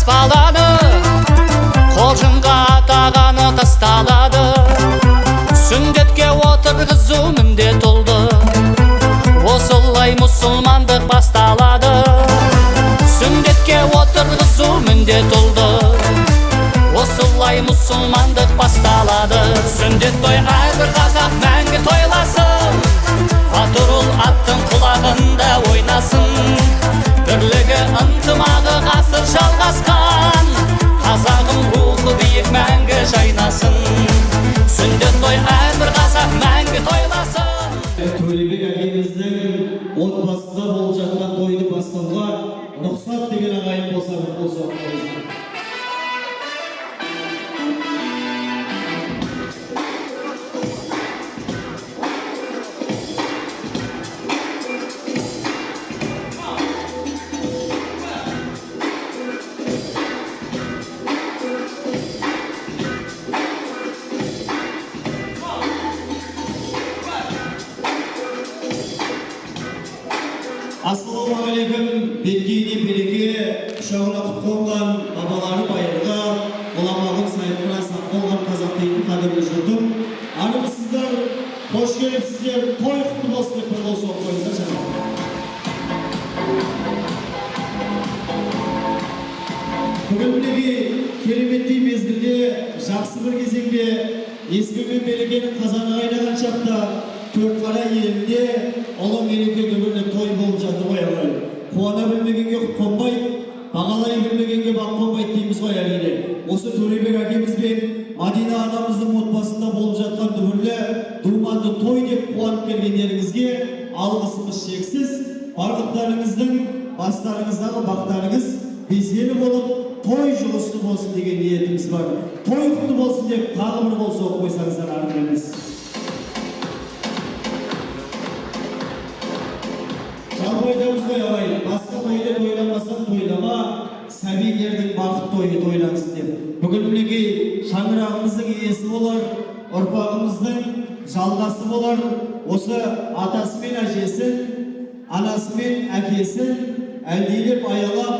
басталады, қожынға атағаны тасталады, сүндетке отырғызу міндет oldu. Осылай мұсылмандық басталады, сүндетке отырғызу міндет oldu. Осылай мұсылмандық басталады. Сүндет той әрбір қазақ мәңгі тойласын, батырул аттың құлағында ойнасын. Бірлігі ынтымағы ғасыр жалғасқан, қазағым рухы биік мәңгі жайнасын. Сүндет той әрбір қазақ мәңгі тойласын. Төлебек әкеміздің отбасында болып жатқан тойды бастауға рұқсат деген ағайын болса Assalamualaikum, bilgini bilgi, şahına kutluğundan babaları bayırga, olamağın sahiplerine saklı olan Kazak'taki kadını jurdum. Arım sizler, hoş gelip sizler, toy kutlu olsun yapın olsun koyunca canım. Bugün bilgi, kelimetli mezgilde, жақсы bir gezegde, eskilmen belgenin kazanı aynagan çakta, Төртқара елінде ұлы мереке дүбірлі той болып жатыр ғой ағайын. Қуана білмегенге қонбай, бағалай білмегенге бақ қонбайды дейміз ғой әрине. Осы Төлебек әкеміз бен Мадина анамыздың отбасында болып жатқан дүбірлі думанды той деп қуанып келгендеріңізге алғысымыз шексіз. Барлықтарыңыздың бастарыңыздағы бақтарыңыз безгелі болып, той жұғысты болсын деген ниетіміз бар. Той құтты болсын деп тағы бір қол соғып қойсаңыздар артық емес. Жалпайдамыз ғой ағайын, басқа тойды тойланмасаң тойлама, сәбилердің бақыт тойы тойлансын деп. Бүгін мінекей шаңырағымыздың иесі болар, ұрпағымыздың жалғасы болар. Осы атасы мен әжесін, анасы мен әкесін әлдейлеп аялап,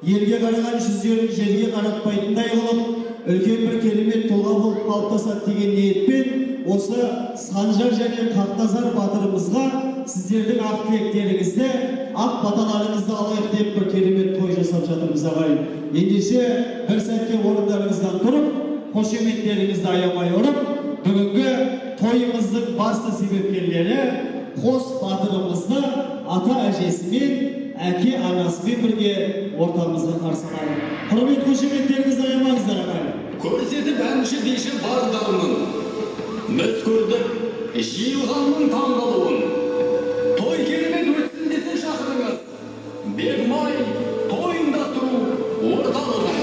елге қараған жүздерін жерге қаратпайтындай қылып, үлкен бір керемет тұлға болып қалыптасады деген ниетпен осы Санжар және Қақтазар батырымызға сіздердің ақ тілектеріңізді, ақ баталарыңызды алайық деп бір керемет той жасап жатырмыз ағайын. Ендеше бір сәтке орындарыңыздан тұрып, қошеметтеріңізді аямай ұрып, бүгінгі тойымыздың басты себепкерлері қос батырымызды ата әжесімен, әке анасымен бірге ортамызға қарсы алады. Құрмет қошеметтеріңізді аямаңыздар ағайын. Көрсетіп әнші дейші бардағының, біз көрдік жиылғанның таңғалуын. Той керемет өтсін десе шақырыңыз. Бегмай тойындастыру орталығын.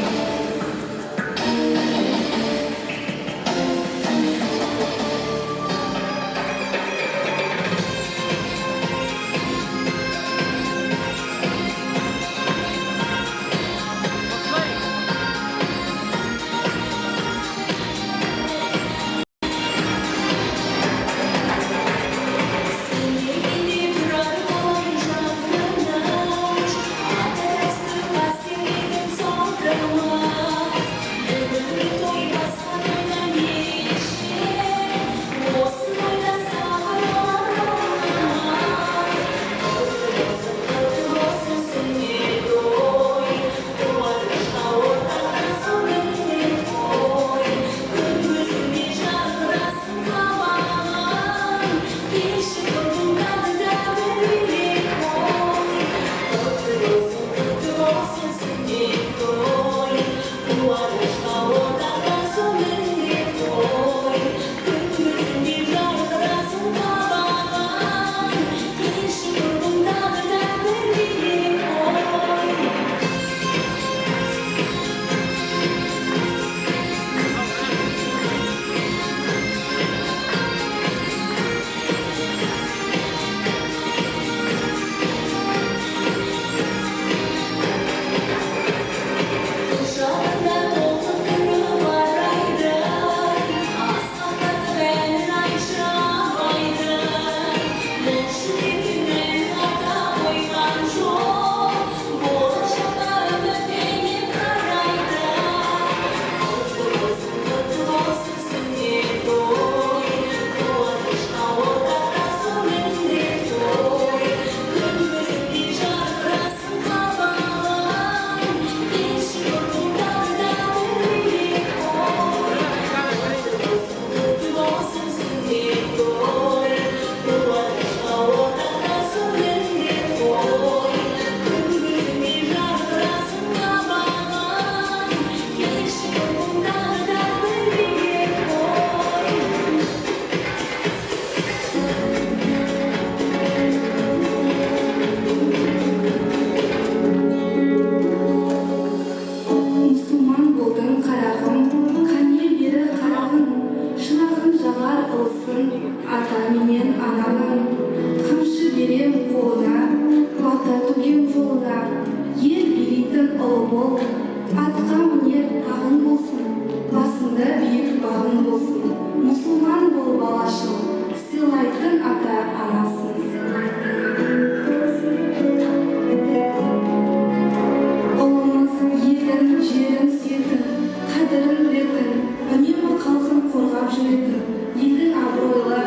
ұлы бол, атқа мінер тағың болсын, басында биік бағың болсын. Мұсылман бол балашыл, сыйлайтын ата анасын. Ұлымыз елін, жерін сүйетін, қадірін білетін, үнемі халқын қорғап жүретін, елдің абыройлы,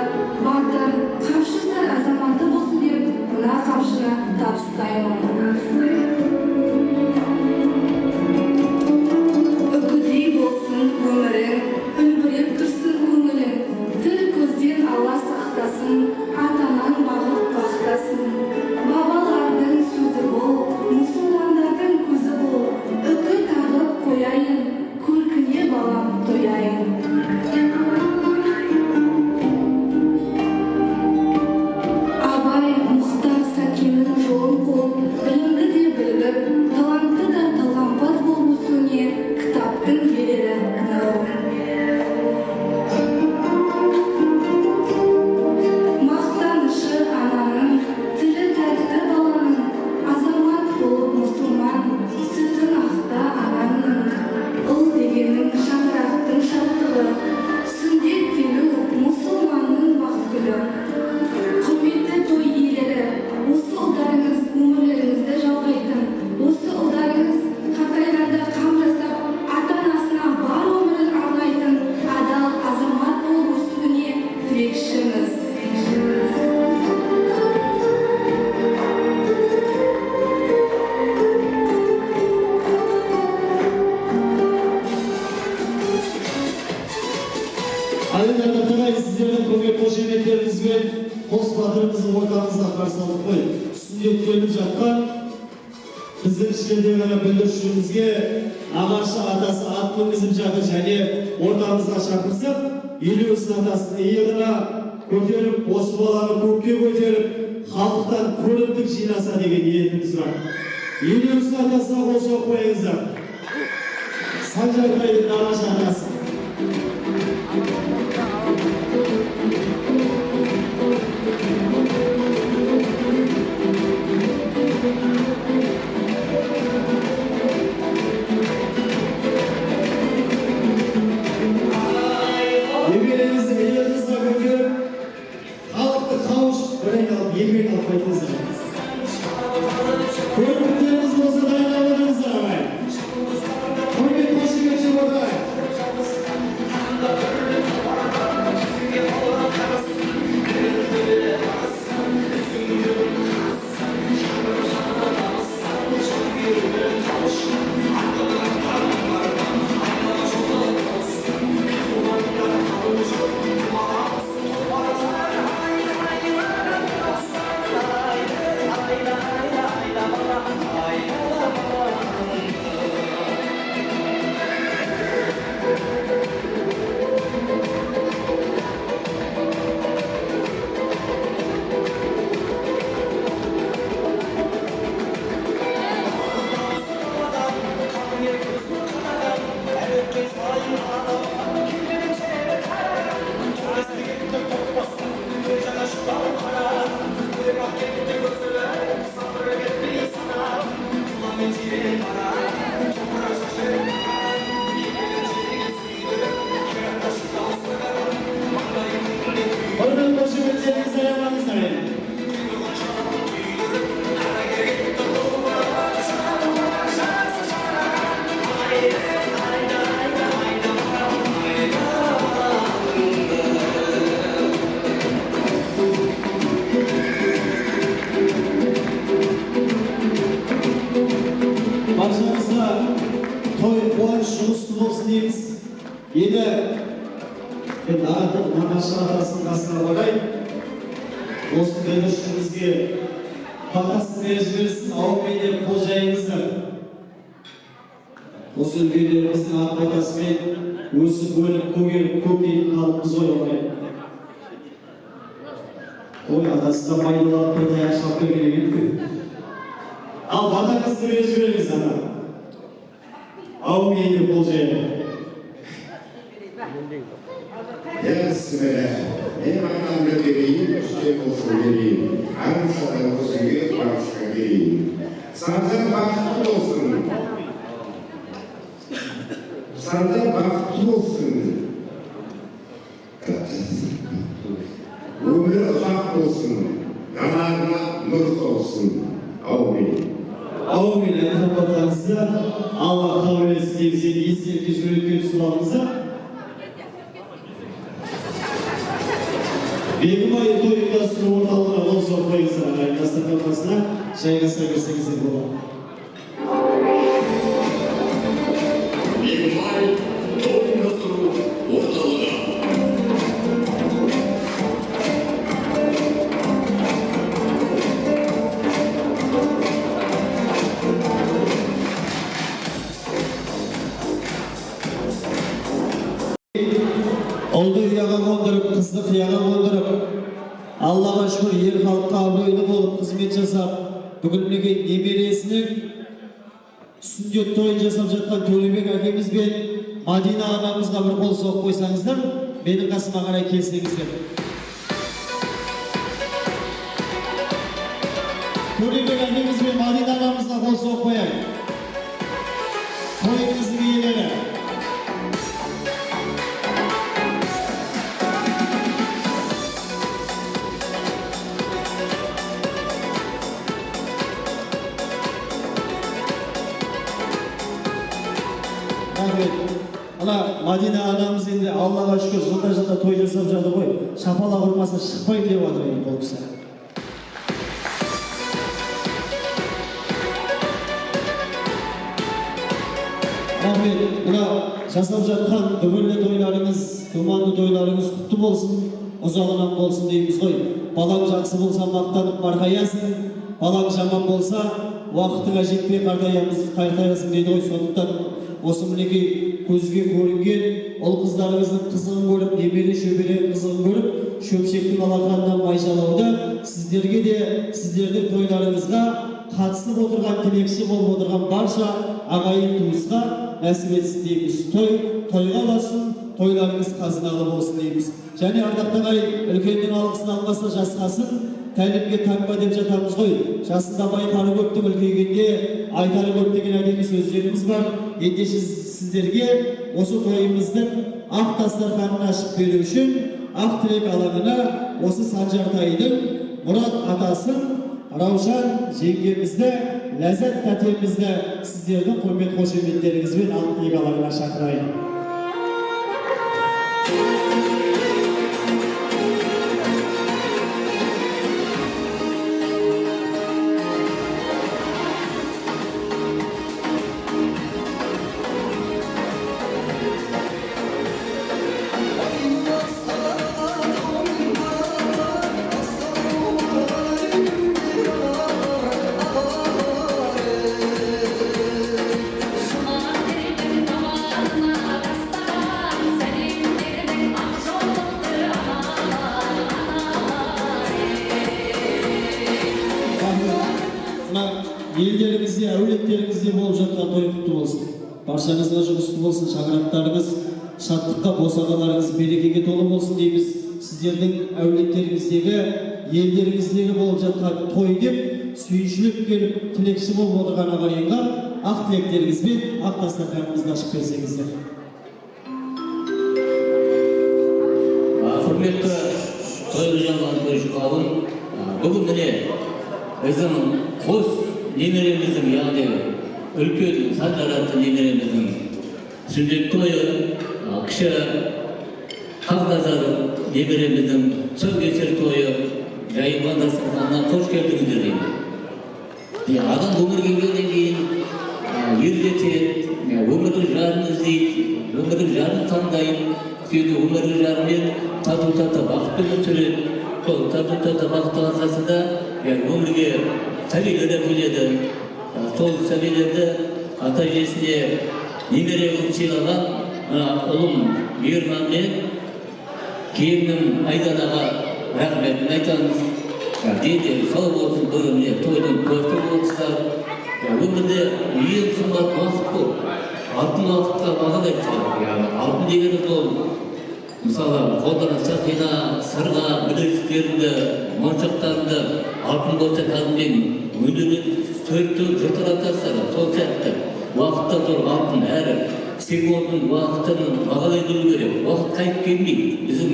батыр, қамшысыз азаматы болсын деп, мына қамшыны табыстаймын. Үкідей болсын өмірің, үлбіреп тұрсын көңілің, тіл көзден Алла сақтасын, атанан бағып бақтасын. Бабалардың сөзі бол, мұсылмандардың көзі бол, үкі тағып қояйын, көркіне балам тояйын. Абай Мұхтар Сәкеннің жолын қуып, білімді де білгір, талантты да талғампаз болып өсуіне кітаптың берері мынау. Мақтанышы ананың, тілі тәтті баланың, азамат болып мұсылман, сүтін ақта ананың. Ұл дегенің шаңырақтың шаттығы, сүндет келу мұсылманның бақыт гүлі. Құрметті той иелері, осы ұлдарыңыз өмірлеріңізді жалғайтын, осы ұлдарыңыз қартайғанда қам жасап, ата-анасына бар өмірін арнайтын адал азамат болып өсуіне тілекшіміз. Алина Татарай, сіздердің көңіл қошеметтеріңізбен қос батырымызды ортамызға қарсы алып қой. Сүндеттеліп жатқан біздің ішкенде ғана бүлдіршімізге ағашы атасы ат мінгізіп жатыр және ортамызға шақырсақ, елеусін атасын иығына көтеріп, осы баланы көкке көтеріп, халықтан көрімдік жинаса деген ниетіміз бар. Елеусін атасына қол соғып қойыңыздар. Санжарбайдың ағашы атасы. Немереңізді иығыңызға көтеріп, халықты қауышып, бір айналып, екі айналып қайтыңыздар. Көрімдіктеріңіз болса дайындап отырыңыздар ағай. Құрмет қошеметші ордай. Құрмет қошеметтеріңізді аямаңыздар енді. Баршаңызға той қуаныш жұмысты болсын дейміз. Енді нағашы атасының қасына барай, осы бүлдіршінімізге батасын беріп жіберсін, ауымен деп қол жайыңыздар. Осы үлкендеріміздің ат батасымен өсіп өніп көгеріп көктейтін халқымыз ғой ағай. Ой, атасы да пайдаланып бірді аяқшап берген екен. Ал батаңызды беріп жіберіңіз ана. Ауымен деп қол жайыңыздар. Bismillah. Hemen vereyim, üstte olsun vereyim. Ankara'da olsun, yurt başka vereyim. Sadece bakımlı olsun. Sanda baktlı olsun. Ömrü uzak olsun. Yanarına nur olsun. Amin. Amin. Elhamdülillah. Allah kabul etsin diye bize iyisin, güçlülük sunağımıza. Begüm ayı toyunda sunu ortalığına bol sokmayı sana. Kasta kafasına şayga saygısı güzel olan. Begumay toyunda sunu ortalığına. Oldu yaga kondurup, kızdı kıyaga kondurup, Allah'a şükür yer halkka abroylu olup hizmet jasap, bugünlüki neberesinin sünnet toyun jasap жатқан Төлебек әкеміз бен Мадина анамызға бір қол соғып қойсаңыздар, менің қасыма қарай келсеңіздер. Төлебек әкеміз бен Мадина анамызға қол соғып қояйық. Тойымыздың иелері. Ана Мадина анамыз енді Аллаға шүкір жылда той жасап жатыр ғой. Шапалақ ұрмаса шықпаймын деп жатыр енді бұл кісі. Рахмет. Мына жасап жатқан дүбірлі тойларыңыз, думанды тойларыңыз құтты болсын, ұзағынан болсын дейміз ғой. Балаң жақсы болса мақтанып марқаясың, балаң жаман болса уақытыңа жетпей қартаясың дейді ғой. Сондықтан осы мінекей көзге көрінген ол қыздарыңыздың қызығын көріп, немере шөбере қызығын көріп, шөпшектің алақанынан майшалауда сіздерге де сіздердің тойларыңызға қатысып отырған, тілекші болып отырған барша ағайын туысқа нәсіп етсін дейміз. Тойға ұласын, тойларыңыз қазыналы болсын дейміз. Және ардақты ағайын, үлкеннің алғысын алмаса жасқасын, тәлімге таңба деп жатамыз ғой. Жасында байқары көптің үлкейгенде айтары көп деген әдемі сөздеріміз бар. Ендеше сіздерге осы тойымыздың ақ дастарханын ашып беру үшін ақ тілек алаңына осы Санжартайдың Мұрат атасын, Раушан жеңгемізді, Ләззат тәтемізді сіздердің құрмет қошеметтеріңізбен ақ тілек алаңына шақырайын. Елдеріңізде, әулеттеріңізде болып жатқан той құтты болсын. Баршаңызға жұғысты болсын, шаңырақтарыңыз, шаттыққа, босағаларыңыз берекеге толы болсын дейміз. Сіздердің әулеттеріңіздегі, елдеріңіздегі болып жатқан той деп, сүйіншілік келіп, тілекші болып отырған ағайынға ақ тілектеріңізбен ақ дастарханымызды ашып берсеңіздер. Құрметті тойлы жанған тойшы қауым, бүгін міне біздің қос немереміздің, яғни үлкен Санжаратты немереміздің сүндет тойы, кіші Хақназар немереміздің тұсаукесер тойы жайылған дастарханына қош келдіңіздер деймін. Адам өмір келгеннен кейін ерлетеді, өмірдің жарын іздейді, өмірдің жарын таңдайды, сөйді өмірдің жарымен тату-тату бақыт өмір сүреді. Сол тату-тату бақыттың арқасында өмірге сәбилер келеді. Сол сәбилерді ата-әжесіне немере қылып сыйлаған ұлым Мейірманмен келінім Айданаға рахметін айтамыз. Дені сау болсын, бұрымне тойдың көсті болсыздар. Өмірде ең қымбат уақыт бұл. Алтын уақытқа бағалайды. Алтын дегеніміз ол мысалы қолдана сақина, сырға, білезіктеріңді, моншақтарыңды алтын болса кәдіммен өндіріп сөйтіп жыртыратасыздар. Сол сияқты уақытта зор алтын әрі секундын уақытын бағалай білу керек. Уақыт қайтып келмейді. Біздің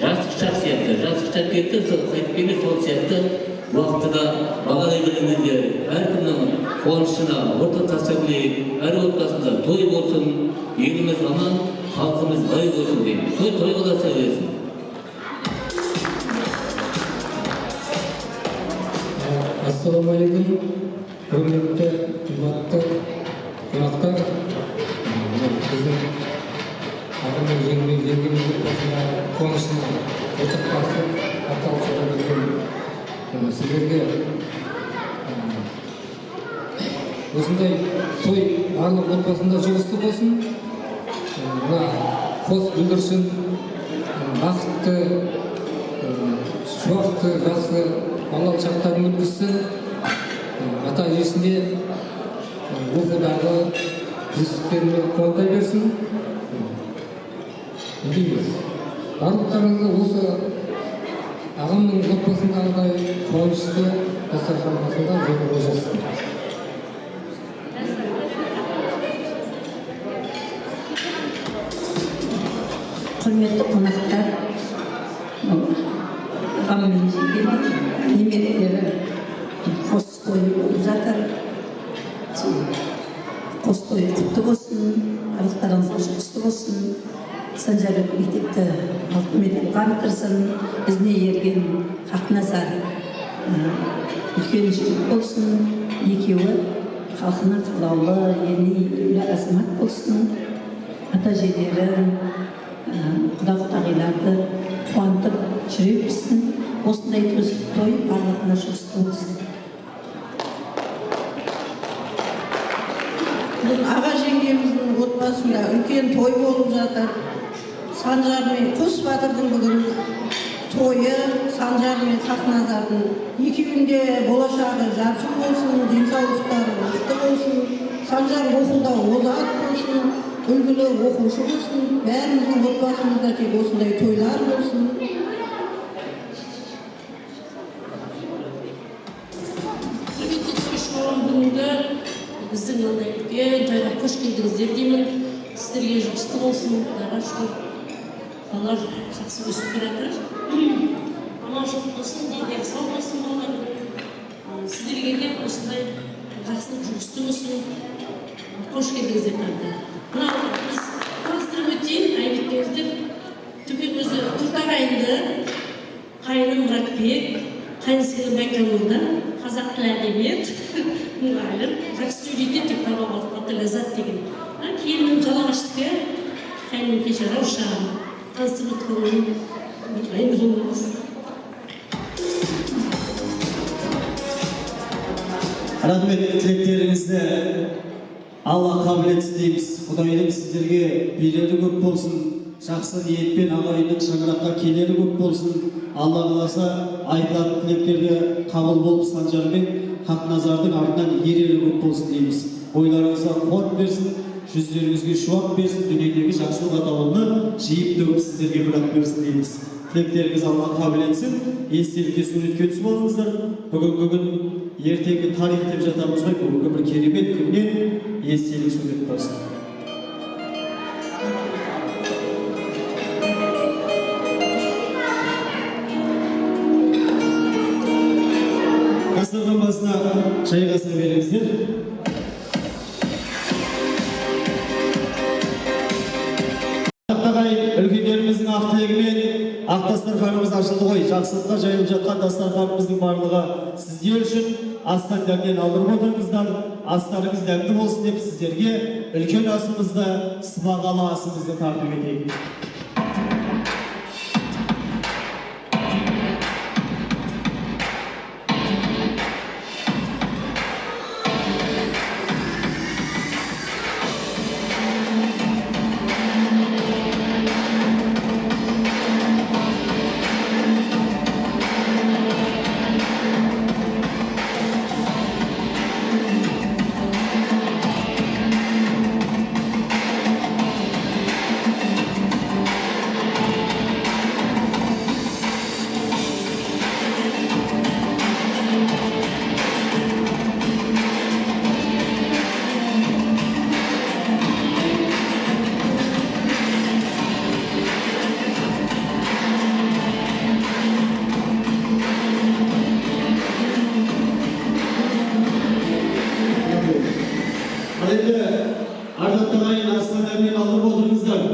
жастық сияқты, жастықша кетті, қайтып келмейді, сол сияқты уақытты да бағалай білуіміз керек. Әркімнің қуанышына орта таса білейік, әр отбасында той болсын, еліміз аман, халқымыз бай болсын дейміз. Той қыласа берсін. Ассалаумағалейкум, құрметті қымбатты қонақтар. Біздің ағымның жеңгеміздің отбасындағы қуанышына ортақтасып атсалысуға келген сіздерге осындай той барлық отбасында жұғысты болсын. Мына қос бүлдіршін бақытты, шуақты, жақсы балалық шақтарын өткізсін. Ата-енесіне оқудағы жетістіктерімен қуанта берсін. Дейміз. Барлықтарыңызды осы ағамның отбасындағыдай қуанышты дастархан басында жолға жассын. Құрметті қонақтар, ағамның жеңгем немерелері қос тойы болып жатыр. Қос тойы құтты болсын, барлықтарыңызға жұғысты болсын. Санжарбек мектепті алтын медальға бітірсін, ізіне ерген Хақназар үлкен жігіт болсын, екеуі халқына қалаулы, еліне азамат болсын. Ата-әжелерін, құда-құдағиларды қуантып жүре берсін. Осындай той барлығына жұғысты болсын. Аға жеңгеміздің отбасында үлкен той болып жатыр. Санжар мен Қос Батырдың бүгін тойы, Санжар мен Хақназардың екеуінде болашағы жарқын болсын, денсаулықтары мықты болсын, Санжар оқуда озат болсын, үлгілі оқушы болсын, бәріміздің отбасымызда тек осындай тойлар болсын. Біздің ондай үлкен тойға қош келдіңіздер деймін. Сіздерге жұғысты болсын. Құдайға шүкір. Балалар жақсы өсіп келатыр. Аманшылық болсын, дендері сау болсын балалардың. Сіздерге де осындай жақсылық жұғысты болсын. Қош келдіңіздер тағы. Мынау біз таныстырып өтейін, айбеттеңіздер. Түгел өзі төрт ағайынды қайным Мұратбек, қайынсіңлім Байконурда, қазақ тілі әдебиет, мұғалім, жақсы сөйлейді деп табалап аты Ләззат деген. Келінім Жалағаштікі, қайным кеше Рауша, таныстырып өткенім қайын жолымыз. Рахмет, тілектеріңізді Алла қабілетсіз дейміз. Құдайдың сіздерге берері көп болсын. Жақсы ниетпен ағайынның шаңыраққа келері көп болсын. Алла қаласа айтылатын тілектерге қабыл болып Санжар мен Хақназардың артынан ерері көп болсын дейміз. Ойларыңызға қуат берсін, жүздеріңізге шуақ берсін, дүниедегі жақсылық атаулыны жиып төгіп сіздерге бірақ берсін дейміз. Тілектеріңіз Алла қабілетсін, естелікке суретке түсіп алыңыздар. Бүгінгі күн ертеңгі тарих деп жатамыз ғой, бүгінгі бір керемет күннен естелік сурет болсын. Дастархан басына жайғаса беріңіздер. Үлкендеріміздің ақ тілегімен ақ дастарханымыз ашылды ғой. Жақсылыққа жайылып жатқан дастарханымыздың барлығы сіздер үшін астан дәмнен алдырып отырыңыздар. Астарыңыз дәмді болсын деп сіздерге үлкен асымызды, сыбағалы асымызды тартып етейік. Ardaқты ағайын Асқан әмін алып отырыңыздар.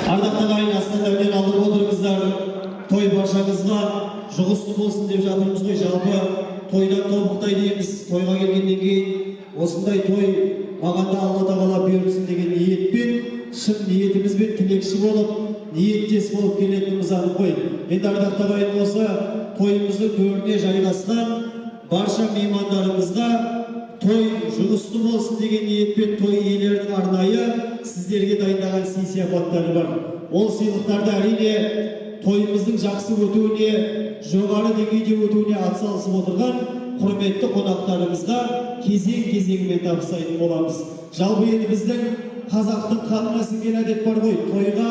Ardaқты ағайын Асқан әмін алып отырыңыздар. Той баршаңызға жұғысты болсын деп жатырмыз ғой. Жалпы тойдан тобықтай дейміз. Тойға келгеннен кейін осындай той маған да Алла тағала берсін деген ниетпен, шын ниетімізбен тілекші болып, ниеттес болып келетініміз анық қой. Енді ардақты ағайын осы тойымыздың төріне жайғасқан барша меймандарымызға той жұғысты болсын деген ниетпен той иелерінің арнайы сіздерге дайындаған сый сияпаттары бар. Ол сыйлықтарды әрине тойымыздың жақсы өтуіне, жоғары деңгейде өтуіне атсалысып отырған құрметті қонақтарымызға кезең-кезеңімен табыстайтын боламыз. Жалпы енді біздің қазақтың қанына сіңген әдет бар ғой, тойға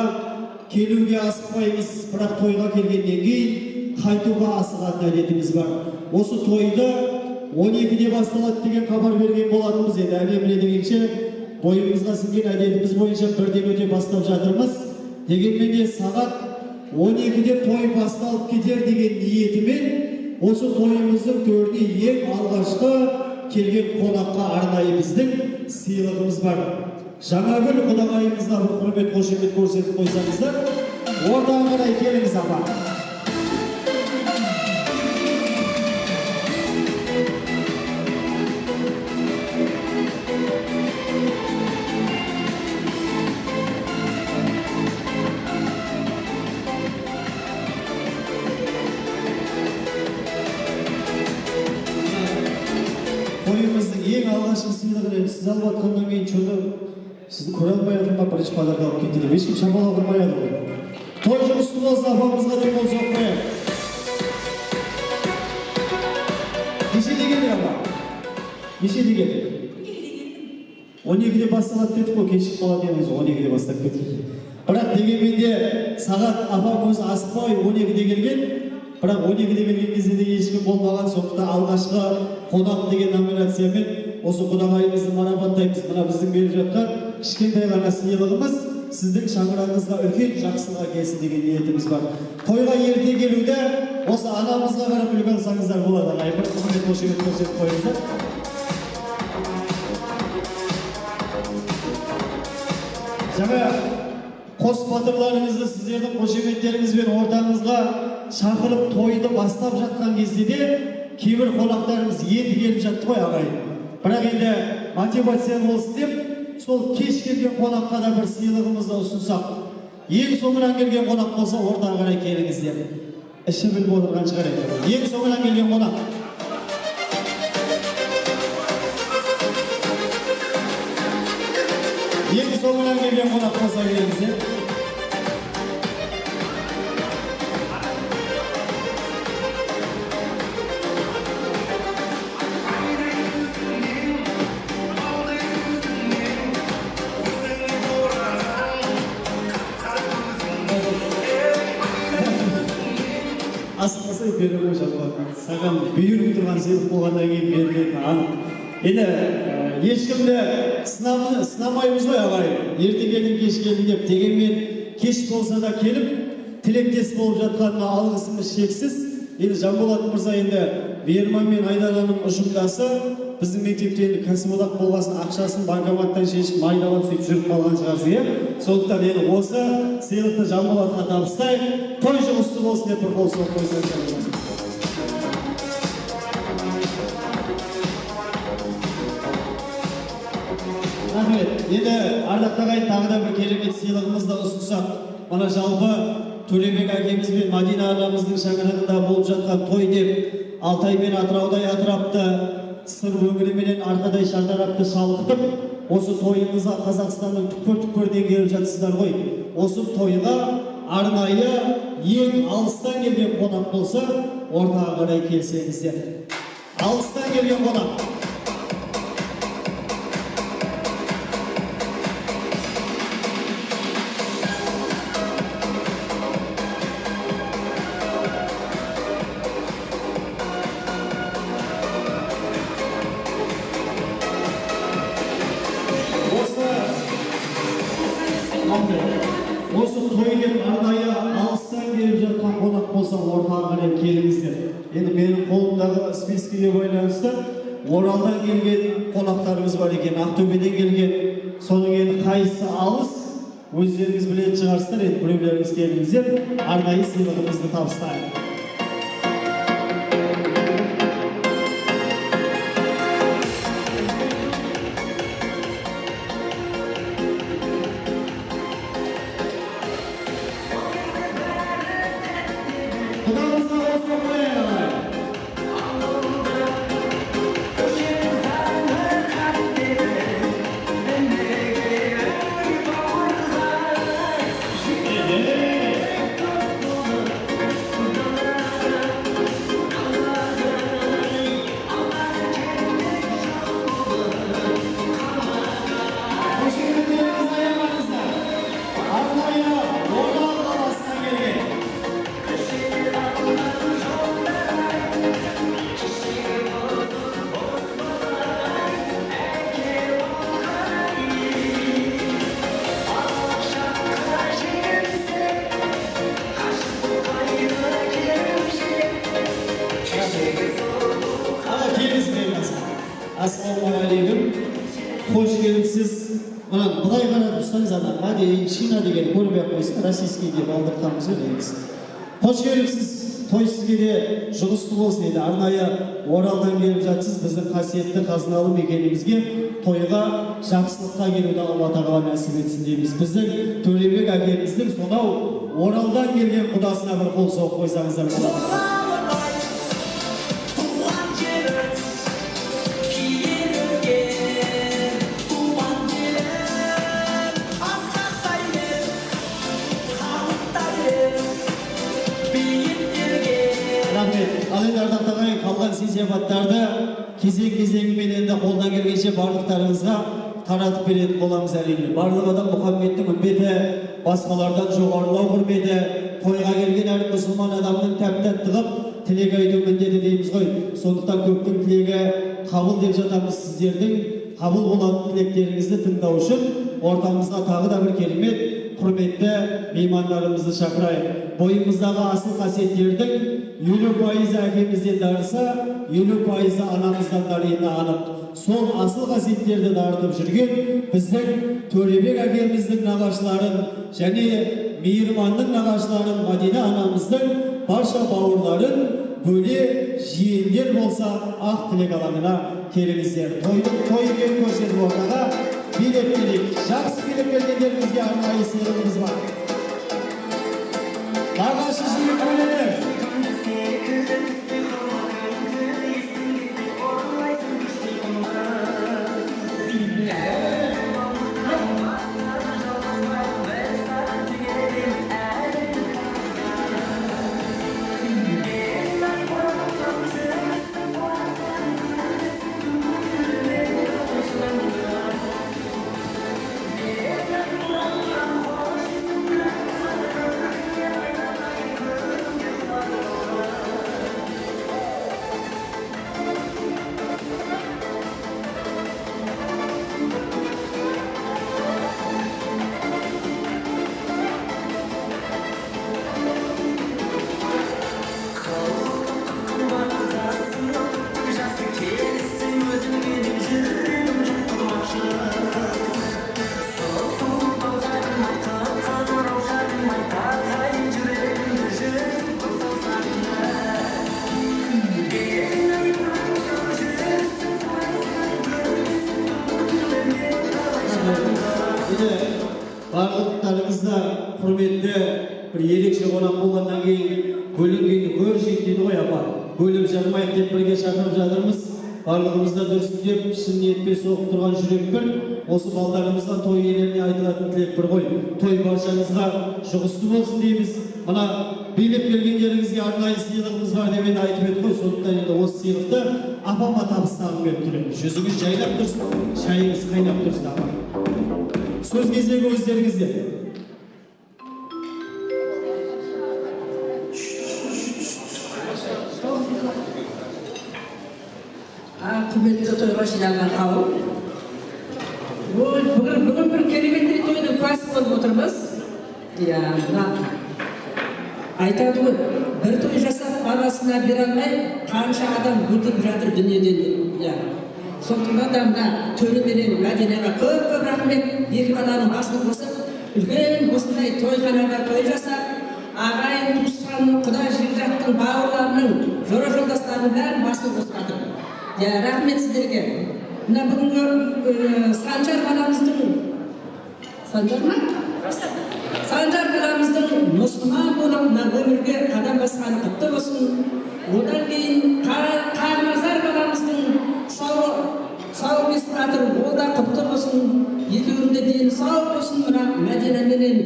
келуге асықпаймыз, бірақ тойға келгеннен кейін қайтуға асығатын әдетіміз бар. Осы тойды 12-де басталады деген хабар берген болатынбыз. Енді әлеміне дегенше бойымызға сіңген әдетіміз бойынша бірден өте бастап жатырмыз. Дегенмен де сағат 12'de той басталып кетер деген ниетімен осы тойымыздың төріне ең алғашқы келген қонаққа арнайы біздің сыйлығымыз бар. Жаңагүл құдағайымызға бір құрмет қошемет көрсетіп қойсаңыздар, ортаға қарай келіңіз апа. Тойымыздың ең алғашқы сыйлығын сіз алып жатқаннан кейін чөді сізді көре алмай жатырма бірінші подарка алып кетті деп ешкім шамала құрмай жатыр. Той жұмысты болса апамызға деп қол соқпайық. Нешеде келдік апа? Нешеде келдік? 12'де басталады дедік қой, кешігіп қалады едіңіз, 12'де бастап кеткен. Бірақ дегенмен де сағат апам өзі асықпай 12'де келген. Бірақ 12'де келген кезде де ешкім болмаған, сондықтан алғашқы қонақ деген номинациямен осы құдағайымызды марапаттаймыз. Мына біздің беріп жатқан кішкентай ғана сыйлығымыз сіздің шаңырағыңызға үлкен жақсылыққа келсін деген ниетіміз бар. Тойға ерте келуде осы анамызға қарап үлгі алсаңыздар болады. Ағайын, бір құрмет қошемет көрсетіп қойыңыздар. Жаңа қос батырларыңызды сіздердің қошеметтеріңізбен ортаңызға шақырып тойды бастап жатқан кезде де кейбір қонақтарымыз енді келіп жатты ғой ағайын. Бірақ енді мотивация болсын деп, сол кеш келген қонаққа да бір сыйлығымызды ұсынсақ, ең соңынан келген қонақ болса ортаға қарай келіңіздер. Іші біліп отырған шығар екен. Ең соңынан келген қонақ. Ең соңынан келген қонақ болса келіңіздер. Асықпаса беріп ой жалпы. Саған бұйырып тұрған сыйлық болғаннан кейін берілетіні анық. Енді ешкімді сынамаймыз ғой ағайын. Ерте келдің, кеш келдің деп. Дегенмен кеш болса да келіп, тілектес болып жатқанына алғысымыз шексіз. Енді Жанболат мырза енді Берман мен Айдараның ұжымдасы біздің мектепте енді кәсіподақ болғасын ақшасын банкоматтан шешіп майдалап сөйтіп жүріп қалған шығарсыз, иә? Сондықтан енді осы сыйлықты Жанболатқа табыстайық. Той жұмысты болсын деп бір қол соғып қойсаңыздар. Рахмет. Енді ардақты ағайын тағы да бір керемет сыйлығымызды ұсынсақ, мына жалпы Төлебек әкеміз бен Мадина анамыздың шаңырағында болып жатқан той деп Алтай мен Атыраудай атырапты, сыр өңірі менен арқадай шартарапты шалықтып, осы тойымызға Қазақстанның түкпір-түкпірден келіп жатсыздар ғой. Осы тойға арнайы ең алыстан келген қонақ болса, ортаға қарай келсеңіздер. Алыстан келген қонақ. Осы той деп арнайы алыстан келіп жатқан қонақ болса ортаға қарай келіңіздер. Енді менің қолымдағы спискіге байланысты Оралдан келген қонақтарымыз бар екен, Ақтөбеден келген. Соның енді қайсысы алыс, өздеріңіз білетін шығарсыздар. Енді біреулеріңіз келіңіздер, арнайы сыйлығымызды табыстайық. келіпсіз. Мына былай қарап тұрсаңыз, ана Мадейін Шина деген көрмей қойсын, российский деп алдыртамыз дейміз. Қош келіпсіз. Той сізге де жұғысты болсын еді. Арнайы Оралдан келіп жатсыз. Біздің қасиетті қазыналы мекенімізге тойға жақсылыққа келуді Алла тағала нәсіп етсін дейміз. Біздің Төлебек әкеміздің сонау Оралдан келген құдасына бір қол соғып қойсаңыздар болады. Қалған сый-сияпаттарды кезең-кезеңімен енді қолдан келгенше барлықтарыңызға таратып беретін боламыз әрине. Барлық адам Мұхаммедтің үмбеті, басқалардан жоғарылау құрметі, тойға келген әр мұсылман адамның тәп-тәттігіп тілек айту міндеті дейміз ғой. Сондықтан көптің тілегі қабыл деп жатамыз. Сіздердің қабыл болатын тілектеріңізді тыңдау үшін ортамызға тағы да бір керемет құрметті меймандарымызды шақырайық. Бойымыздағы асыл қасиеттердің 50% әкемізден дарыса, 50% анамыздан дарыны анық. Сол асыл қасиеттерді дарытып жүрген біздің Төлебек әкеміздің нағашыларын және Мейірманның нағашыларын, Мадина анамыздың барша бауырларын бөле жиендер болса ақ тілек алаңына келіңіздер. Той келіп көрсетіп ортаға билеттелік. Жақсы билеп келгендерімізге арнайы сыйлығымыз бар. Нағашы жиын бөлелер. Барлықтарыңызда құрметті бір ерекше қонақ болғаннан кейін бөлінгенді көр жейді дейді ғой апа. Бөліп жармайық деп бірге шақырып жатырмыз. Барлығымызда дұрыс деп шын ниетпен соғып тұрған жүрекпін. Осы балдарымызға той иелеріне айтылатын тілек бір ғой. Той баршаңызға жұғысты болсын дейміз. Мына билеп келгендеріңізге арнайы сыйлығымыз бар деп айтып еді ғой. Сондықтан енді осы сыйлықты апама табыстағым келіп тұр. Жүзіңіз жайлап тұрсын, шайыңыз қайнап тұрсын апа. Söz gezegi өздеріңізде. Құрметті тойға жиналған қауым. Бүгін бір кереметтей тойдың куәсі болып отырмыз. Айтады ғой, бір той жасап баласына бере алмай, қанша адам өтіп жатыр дүниеден. Сондықтан да мына Төлебек Мәдинаға көп рахмет. Екі баланың басын қосып, үлкен осындай тойханада той жасап, ағайын туысқанның, құда жекжаттың, бауырларының, жора-жолдастарының бәрін басын қосып жатыр. Рахмет сіздерге. Мына бүгінгі Санжар баламыздың мұсылман болып мына өмірге қадам басқаны құтты болсын. Одан кейін Қарназар баламыздың сау бесіп жатыр, ол да құтты болсын. Екеуінде дені сау болсын. Мына Мәдина менен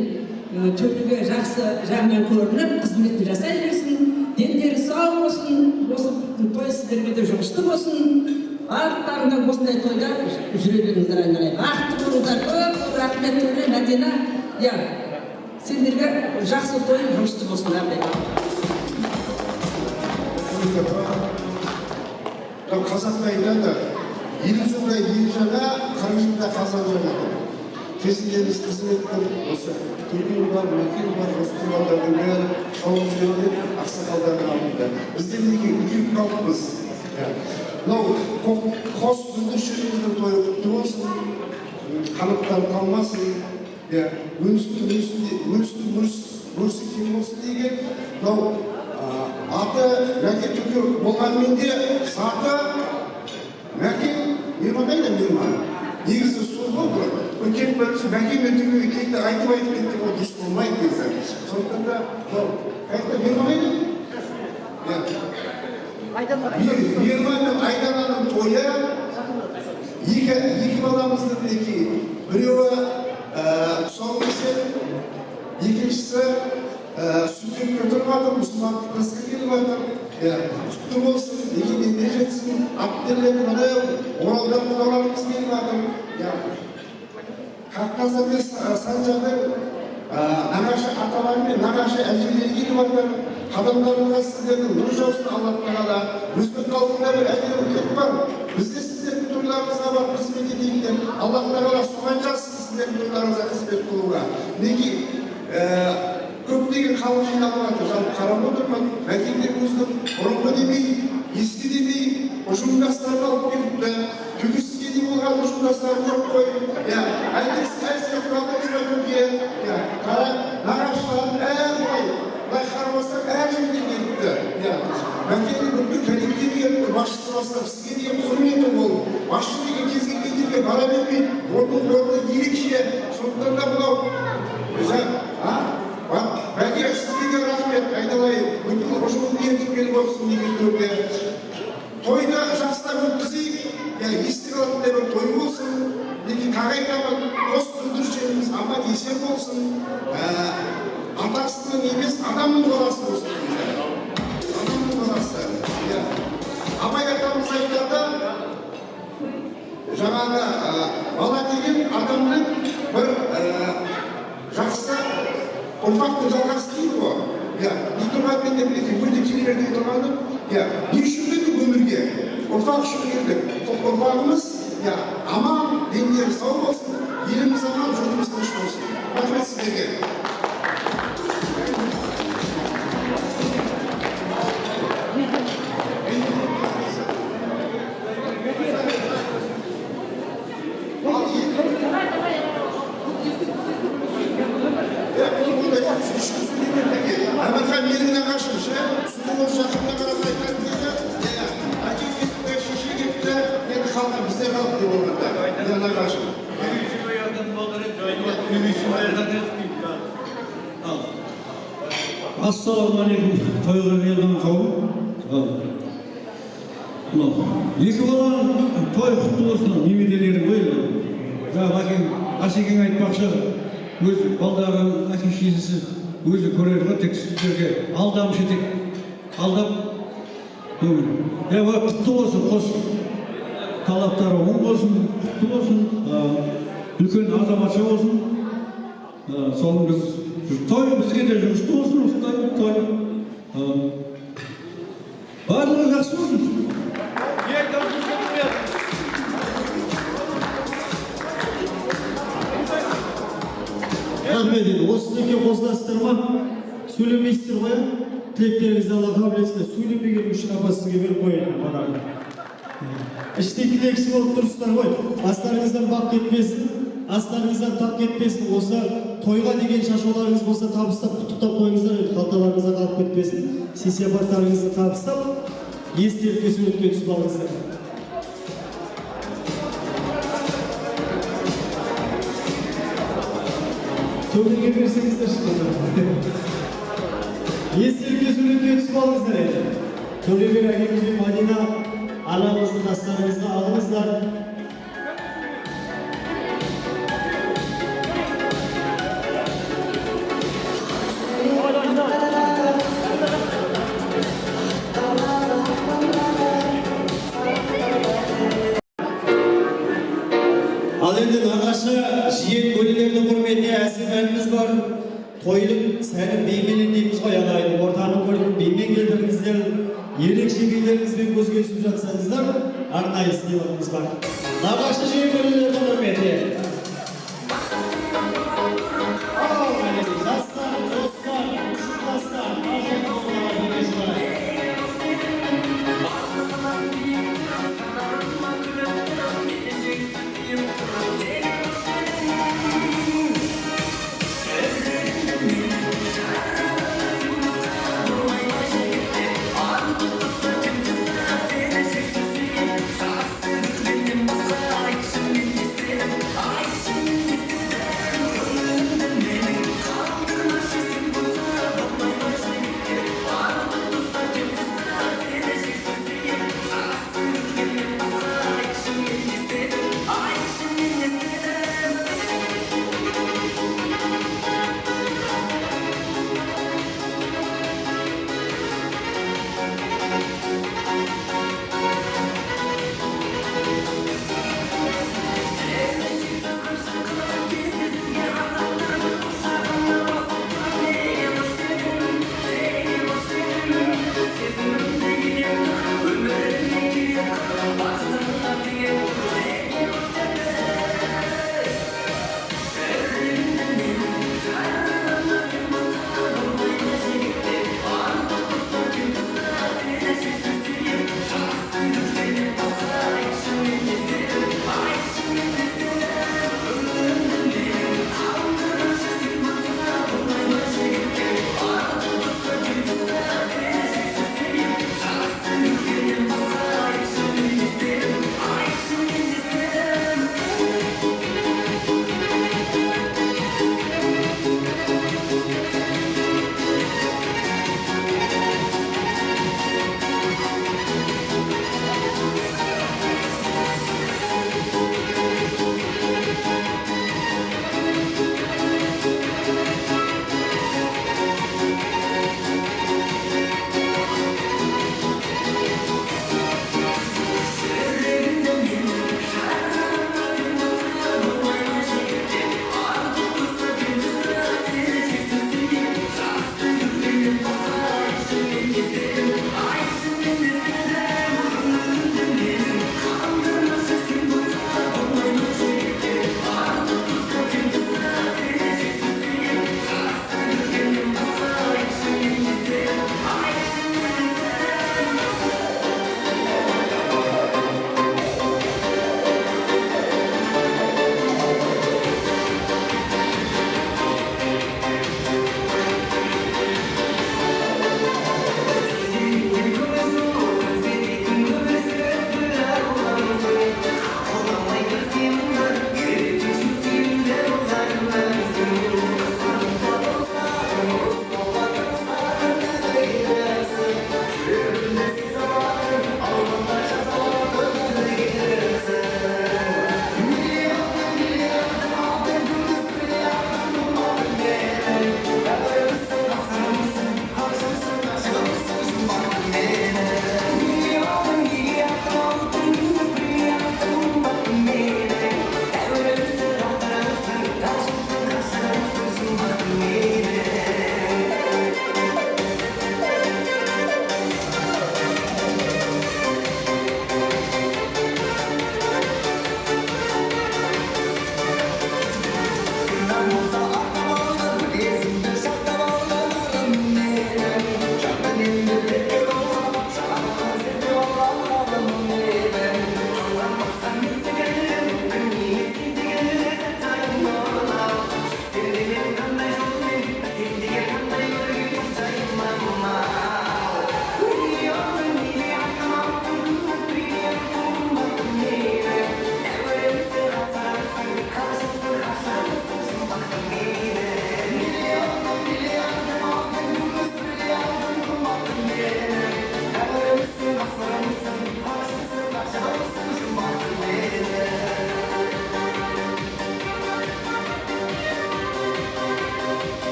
Төлебек жақсы жағынан көрініп, қызметін жасай берсін. Дендері сау болсын. Осы той сіздерге де жұғысты болсын. Барлықтарында осындай тойда жүре беріңіздер, айналайын. Бақытты болыңыздар. Көп рахмет Төлебек Мәдина. Сендерге жақсы той жұғысты болсын. Қазақта айтады, 20 жылда ел жаңа, 40 жылда қазан жаңа. Кезінде біз қызметтің осы төлеу бар, мекен бар, осы тұрғандардың бәрі шауып жүрген ақсақалдардың алдында. Бізде неге үлкен қалыппыз. Мынау қос бүлдіршілеріміздің тойы құтты болсын. қанаттан қалмасын, өрісі кең болсын деген, мынау аты мәке түкі болғанмен де заты мәке мейман қайда мейман? Негізі сол болды. Өткен бірінші мәке мен түгі екенді айтып кетті, ол дұрыс болмайды негізі. Сондықтан да қайда мейман қайда? Мейман мен Айдананың тойы екі баламыздың мінекей. Біреуі тұсауы кеседі, екіншісі сүттен көтеріп жатыр, мұсылмандық жасқа келіп жатыр. Құтты болсын, некеден жетсін, аттерлерді мынау оралдан құдаларымыз келіп жатыр. Қақназар мен Санжардың нағашы аталары мен нағашы әжелері келіп жатыр. Қадамдарыңызға сіздердің нұр жаусын Аллах Тағала. Өзбек халқында бір әдемі кеп бар. Бізде сіздердің тойларыңызға бар қызмет етейіктер. Аллах Тағала соған жазсын сіздердің тойларыңызға қызмет қылуға. Неге көптеген халық жиналып жатыр. Жалпы қарап отырмын, мәкендер өзінің бұрынғы демей, ескі демей, ұжымдастарын алып келіпті. Түгіске де болған ұжымдастарын көріп қойып, әсіреп қалдыңызға көке, нағашыларын былай қарамастан әр жерден келіпті. Мәкеннің бүкіл коллективге басшысы бастап, сізге деген құрметі бол. Басшы деген кез келгендерге бара бермей, орны ерекше. Сондықтан да мынау Мәке, сізге де рахмет айналайын. Бүкіл ұжымын ертіп келіп отырсын деген түрде. Тойда жастар өткізейік, естік алатындай бір той болсын. Қағайтамын, қос бүлдіршеніміз аман есен болсын. Атасының емес, адамның баласы болсын. Адамның баласы. Абай атамыз айтады, жаңағы бала деген адамның бір жақсы ұрпақты жалғасы дейді ғой. Не тұрған мен де өте келерде тұрғаным, не үшін келдік өмірге? Ұрпақ үшін келдік. Сол ұрпағымыз аман, дендері сау болсын, еліміз аман, жұртымыз тыныш болсын. Рахмет сіздерге. Әмірхан менің нағашым ше, сұлуыз жақында қарап айтқан кезде, әке кетті, шеше кетті, енді қалған бізде қалып деп олғанда, менің нағашым. Ассалаумағалейкум, тойға келген қауым. Екі баланың той құтты болсын, немерелерің ғой. Асекең айтпақшы, өз балдарын әке-шешесі өзі көрер ғой, тек сіздерге алдамшы тек алдап. Құтты болсын, қос талаптары оң болсын, құтты болсын, үлкен азаматша болсын. Соның той бізге де жұмысты болсын, осындай той. Барлығы жақсы болсын. Рахмет еді. Осы неке қосыласыздар ма? Сөйлемейсіздер ғой? Тілектеріңізді Алла қабыл етсін. Сөйлемеген үшін апа сізге беріп қояйын. Іштей тілексіз болып тұрсыздар ғой. Астарыңыздан бақ кетпесін, астарыңыздан тақ кетпесін. Осы тойға деген шашуларыңыз болса табыстап, құттықтап қойыңыздар. Қалталарыңызға қалып кетпесін. Сый-сияпаттарыңызды табыстап, естелікке суретке түсіп алыңыздар. Төбеге берсеңіздер шыққанда. Естелікке суретке түсіп алыңыздар еді. Төбеге әкеміз бен Мадина анамызды қастарыңызға алыңыздар. Ал енді нағашы жиен бөлелердің құрметіне әсем әніміз бар. Тойдың сәнін бейменен дейміз ғой, ағайын. Ортаның көрген беймен келдіріңіздер, ерекше билеріңізбен көзге түсіп жатсаңыздар, арнайы сыйлығымыз бар. Нағашы жиен бөлелердің құрметіне. Жастар, достар, ұшықтастар, ажет болғанlar бірге жылай.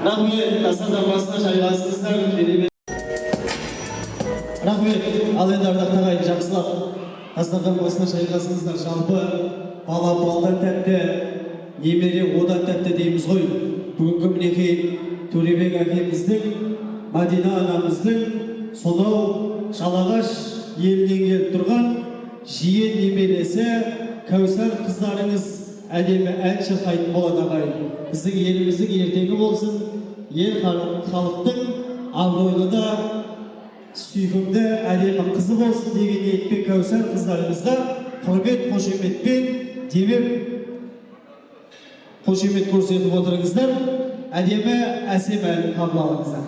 Рахмет, дастархан басына жайғасыңыздар. Рахмет, ал енді ардақтағы ағайын жақсылап дастархан басына жайғасыңыздар. Жалпы бала балдан тәтті, немере одан тәтті дейміз ғой. Бүгінгі мінекей Төребек әкеміздің, Мадина анамыздың сонау Жалағаш елінен келіп тұрған жиен немересі Кәусар қыздарыңыз әдемі ән шырқайтын болады ағайын. Біздің еліміздің ертеңі болсын, ел халықтың абыройлы да сүйкімді әдемі қызы болсын деген ниетпен Кәусар қыздарыңызға құрмет қошеметпен демеп қошемет көрсетіп отырыңыздар. Әдемі әсем әнін қабыл алыңыздар.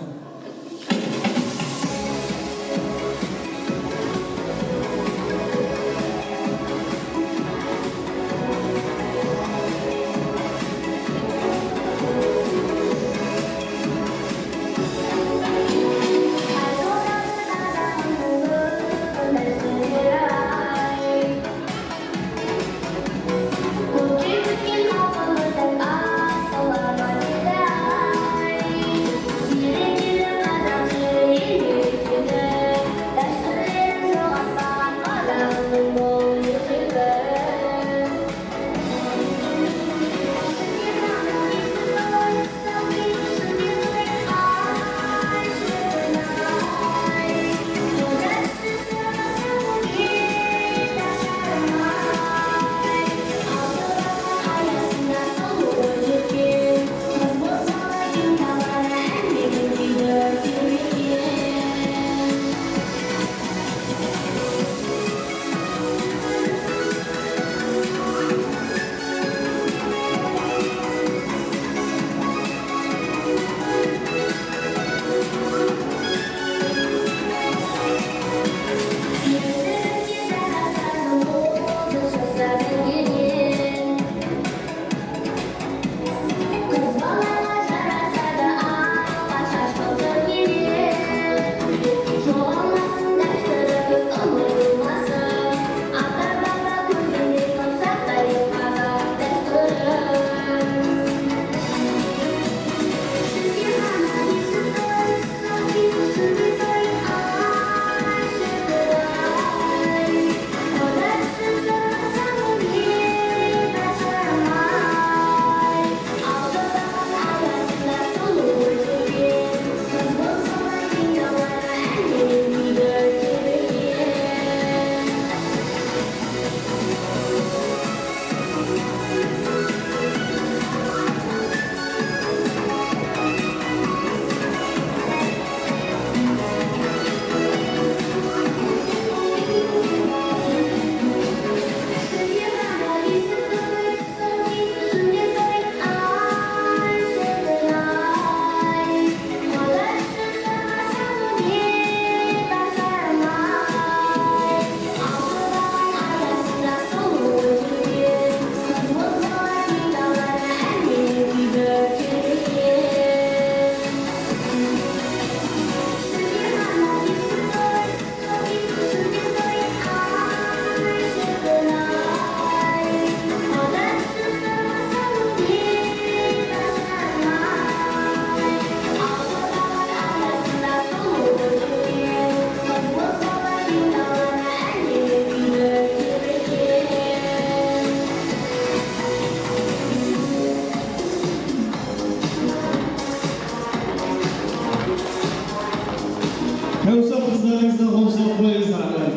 Кәусар қыздарыңызға қол соғып қойыңыздар ағайын.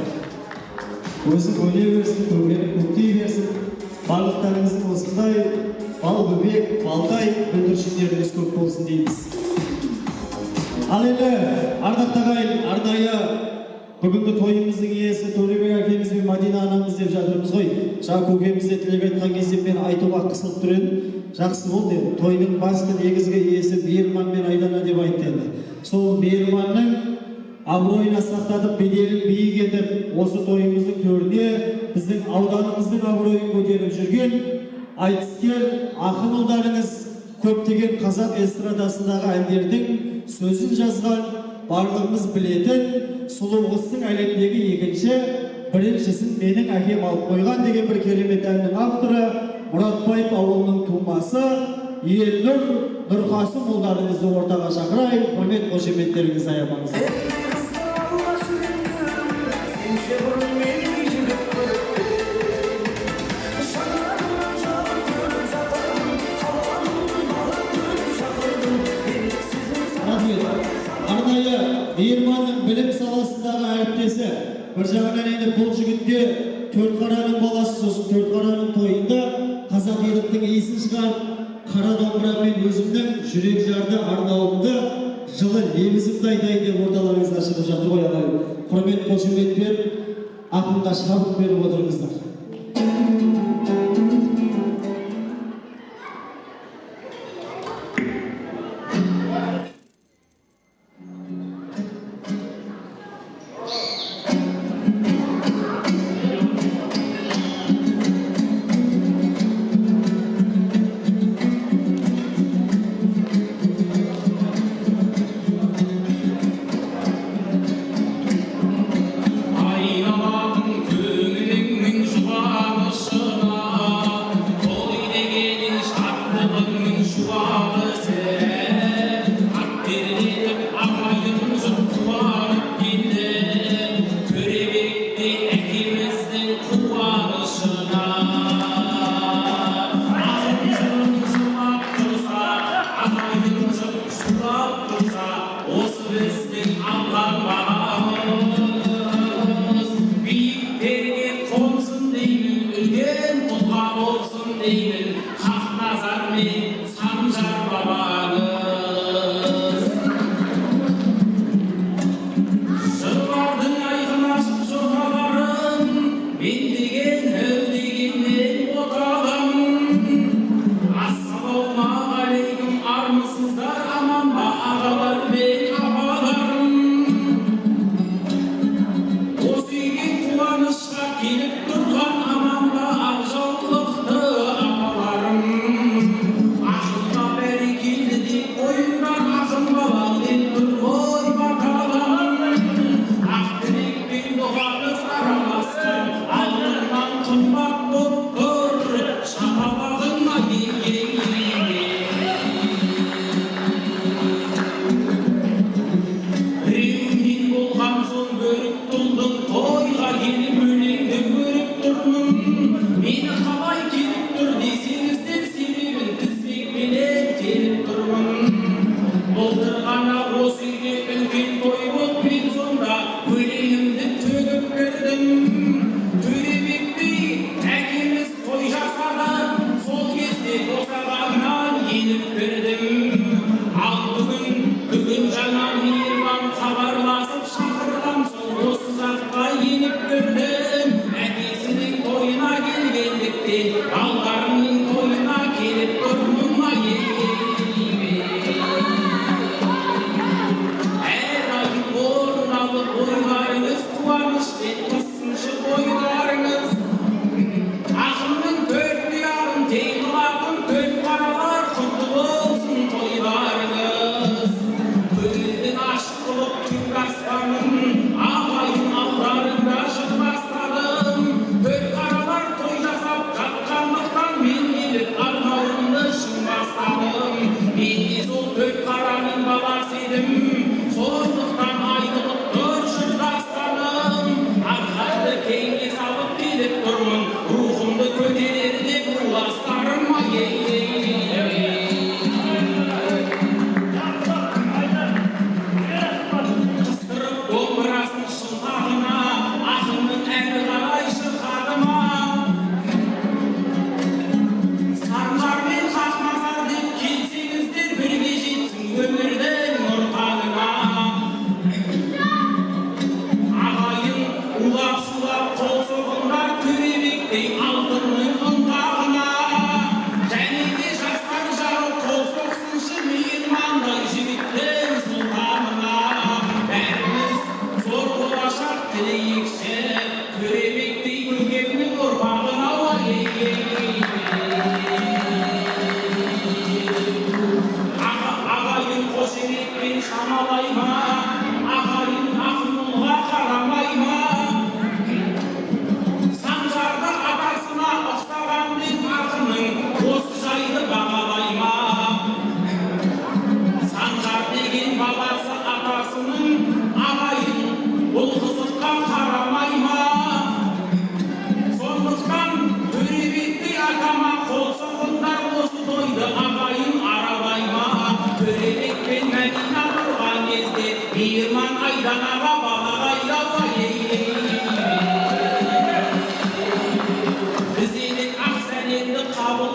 Өсіп өне берсін, төгеніп көктей берсін. Барлықтарыңыздың осындай бал бөбек, балдай бүлдіршіндеріңіз көп болсын дейміз. Ал енді ардақты ағайын, арнайы бүгінгі тойымыздың иесі Төребек әкеміз бен Мадина анамыз деп жатырмыз ғой. Жаңа көкеміз де тілек айтқан кезде мен айтуға қысылып тұр едім. Жақсы болды. Тойдың басты негізгі иесі Мейірман мен Айдана деп айтты енді. Сол Мейірманның абыройын асқақтатып, беделін биік етіп, осы тойымыздың төріне біздің ауданымыздың абыройын көтеріп жүрген айтыскер ақын ұлдарыңыз көптеген қазақ эстрадасындағы әндердің сөзін жазған, барлығымыз білетін сұлу қыздың әлемдегі екінші, біріншісін менің әкем алып қойған деген бір керемет әннің авторы Мұратбаев ауылының тумасы Елнұр Нұрқасым ұлдарыңызды ортаға шақырайын, құрмет қошеметтеріңіз аямаңыз. Арнайы Мейірманның білім саласындағы әріптесі бір жағынан енді бұл жігітте Төртқараның баласы, сосын Төртқараның тойында қазақилықтың иісін шығарып, қара домбырамен өзімнің жүрек жарды арнауымды жылы лебізімді айтайын деп орталарыңызға шығып жатыр ғой ағайын. Құрмет қошемет беріп, ақынға шабыт беріп отырыңыздар. Төрт қаралар той жасап жатқандықтан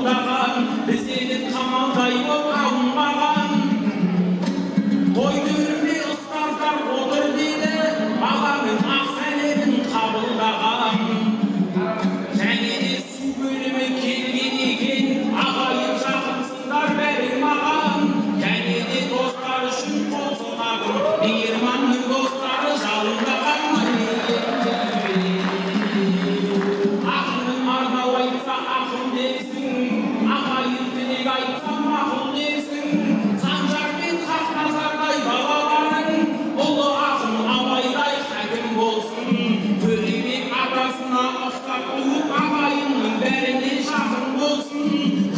қабылдаған, бізден қамалдай боп алынбаған. Той төрінде ұстаздар отыр деді, баланың ақ сәлемін қабылдаған. Және де су бөлімі келген екен, ағайын жақынсыңдар бәрің маған. Және де достар үшін қол соғатын, мейірманның достары жалындаған. Ақының арнау айтса ақыл дерсің, ағайын тілек айтса мақұл дерсің. Санжар мен Хақназардай балаларың, ұлы ақын Абайдай хәкім болсын. Төлебек атасына ұқсап туып, ағайынның бәріне жақын болсын.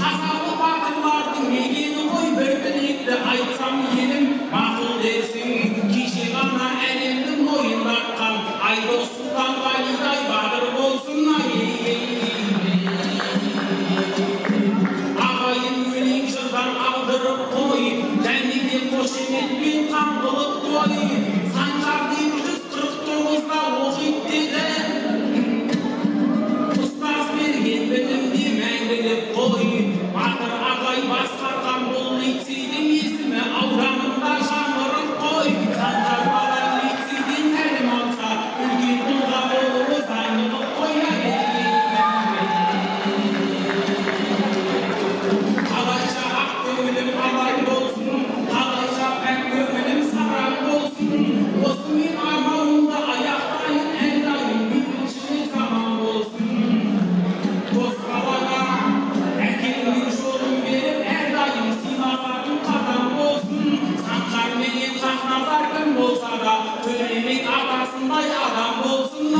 Қазалы батырлардың мекені ғой, бір тілекті айтсам елім мақұл дерсің. Кеше ғана әлемді мойындатқан Айдос Сұлтан Ғалидай батыр болсын. Ағайын өлең жырдан алдырып қой, және де қошеметпен қамқылып той. Санжар 149-да оқиды деді, ұстаз берген білімде мәңгілік қой. Батыр ағай басқарған бұл лицейдің есімі ауданында жаңғырық қой. Санжар бала лицейден тәлім алса, үлкен тұлға болуы заңдылық қой. Қалайша ақ көңілім абай болсын, қалайша пәк көңілім сарай болсын. Осымен арманымды аяқтайын, әрдайым бейбітшілік заман болсын. Дос балаға әкеңнің жолын беріп, әрдайым сыйласатын қадам болсын. Санжар менен Хақназар кім болса да, Төлебек атасындай адам болсын.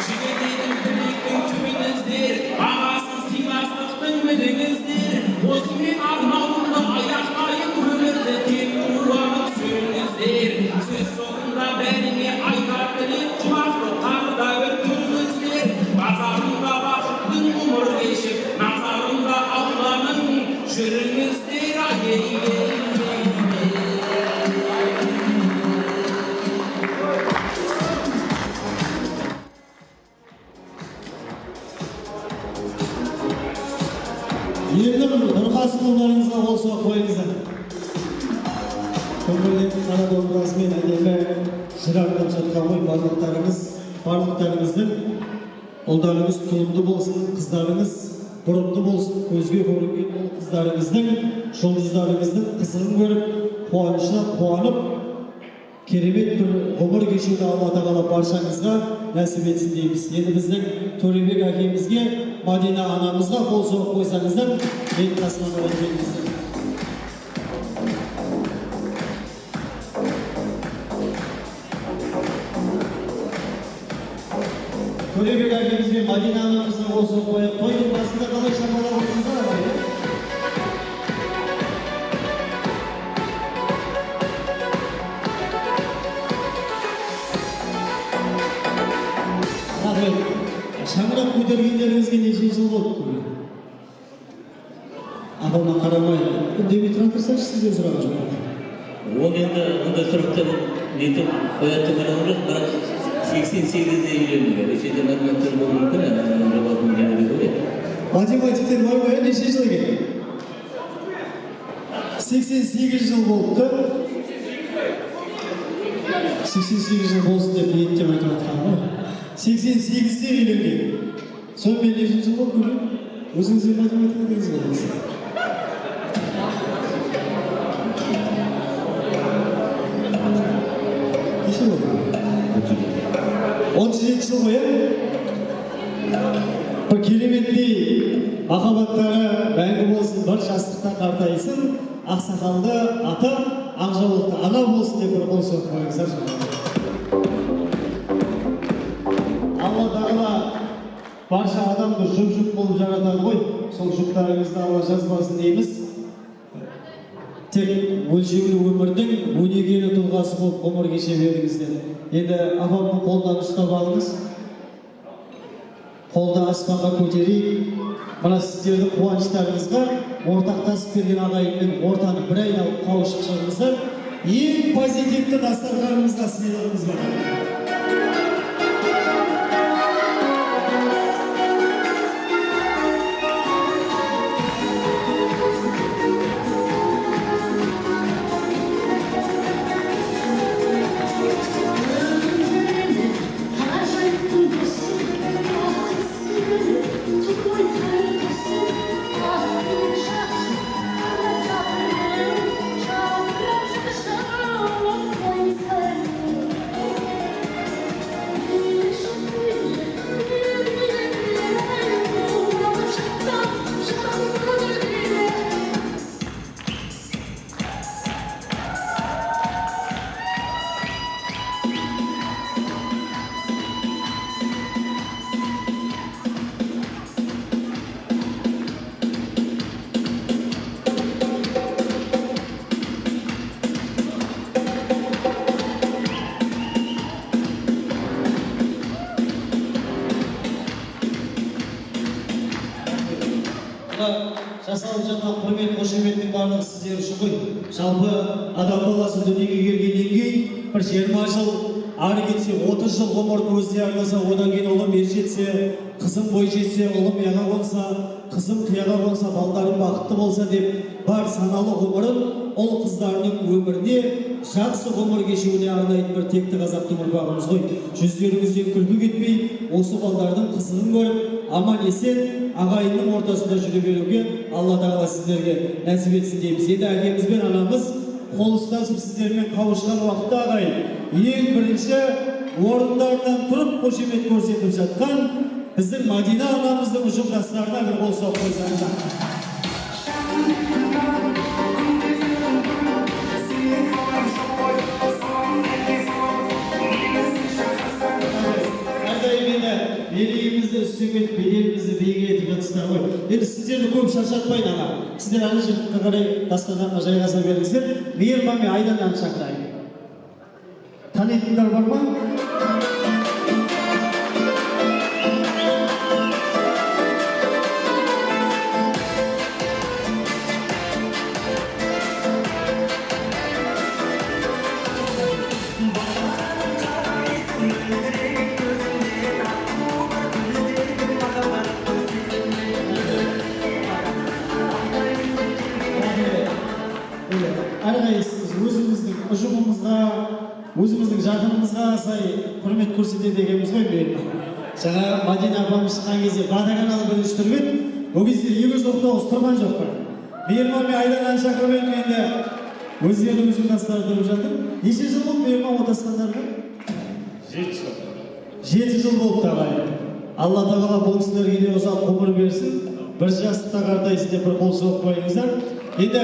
Жігітейдің тілектің түбін іздер, бағасын сыйластықтың біліңіздер. Осымен арманымды аяқтайын, өмірді тек қуанып сүріңіздер. Сөз соңында бәріңе айтар тілек, құлақты тағы да бір көріңіздер. Базарында бақыттың ғұмыр кешіп, назарында Алланың жүріңіздер. Елдің нұрқасы қолдарыңызға болса қойыңыздар. Көңілден қара домбырасымен әдемі жыр арнап жатқан ғой барлықтарыңыздың ұлдарыңыз тұлымды болсын, қыздарыңыз бұрымды болсын, көзге көрінген ол қыздарыңыздың, жұлдыздарыңыздың қызығын көріп, қуанып, керемет бір ғұмыр кешуді Алла тағала баршаңызға нәсіп етсін дейміз. Енді біздің Төлебек әкемізге, Мадина анамызға қол соғып қойсаңыздар, мен қасынан өткенімізді. Төлебек әкемізге, Мадина анамызға қол соғып қойып, тойдың басында қалай шамалап отырсыздар? Шаңырақ көтергендеріңізге неше жыл болды? Апама қарамай, үндемей тұра тұрсаңшы сізден сұраған жоқ. Ол енді мұндай сұрақты нетіп қоятын ғана жоқ, бірақ 88-де үйленді. Ресейде математиктер болуы мүмкін, математиктер бар ма, неше жыл екен? 88 жыл болыпты. 88 жыл болсын деп ниеттеп айтып жатқан ғой. 88-де үйленген. Сонымен неше жыл болды көрген? Өзіңізге математика деңіз болыңыз. Неше болды? 37 жыл ғой, бір кереметтей махаббаттары мәңгі болсын, бір жастықта қартайсын, ақсақалды ата, ақжаулықты ана болсын деп бір қол соғып қойыңыздар. Алла тағала барша адамды жұп-жұп болып жаратады ғой, сол жұптарыңызды Алла жазбасын дейміз. Тек өлшеулі өмірдің өнегелі тұлғасы болып ғұмыр кеше беріңіздер. Енді апамның қолынан ұстап алыңыз, қолды аспанға көтерейік. Мына сіздердің қуаныштарыңызға ортақтасып берген ағайынмен ортаны бір айналып қауышып шығыңыздар. Ең позитивті дастарханымызға сыйлығымыз бар. жасалып жатқан құрмет қошеметтің барлығы сіздер үшін ғой. Жалпы адам баласы дүниеге келгеннен кейін бір 20 жыл ары кетсе 30 жыл ғұмырын өзіне арнаса, одан кейін ұлым ер жетсе, қызым бой жетсе, ұлым яға қонса, қызым қияға қонса, балдарым бақытты болса деп бар саналы ғұмырын ұл қыздарының өміріне жақсы ғұмыр кешуіне арнайтын бір текті қазақтың ұрпағымыз ғой. Жүздеріңізден күлкі кетпей, осы балдардың қызығын көріп, аман есен ағайынның ортасында жүре беруге Алла тағала сіздерге нәсіп етсін дейміз. Енді әкеміз бен анамыз қол ұстасып сіздермен қауышқан уақытта ағайын ең бірінші орындарынан тұрып қошемет көрсетіп жатқан біздің Мадина анамыздың ұжымдастарына бір қол соғып қойсаңыздар. Елімізді үстемет, беделімізді биік етіп жатсыздар ғой. Енді сіздерді көп шаршатпайын аға. Сіздер ана жігітке қарай дастарханға жайғаса беріңіздер. Мейірман мен Айдананы шақырайын. Танитындар бар ма? Әрқайсымыз өзіміздің ұжымымызға, өзіміздің жақынымызға сай құрмет көрсетеді екенбіз ғой мейірман. Жаңа Мадина апамыз шыққан кезде водоканалы бірінші тұрып еді, ол кезде 299 тұрған жоқ бар. Мейірман мен Айдананы шақырып едім, енді өздерінің ұжымдастары тұрып жатыр. Неше жыл болды мейірман отасқандарға? 7 жыл болыпты ағайын. Алла тағала бұл кісілерге де ұзақ ғұмыр берсін, бір жастықта қартайсын деп бір қол соғып қойыңыздар. Енді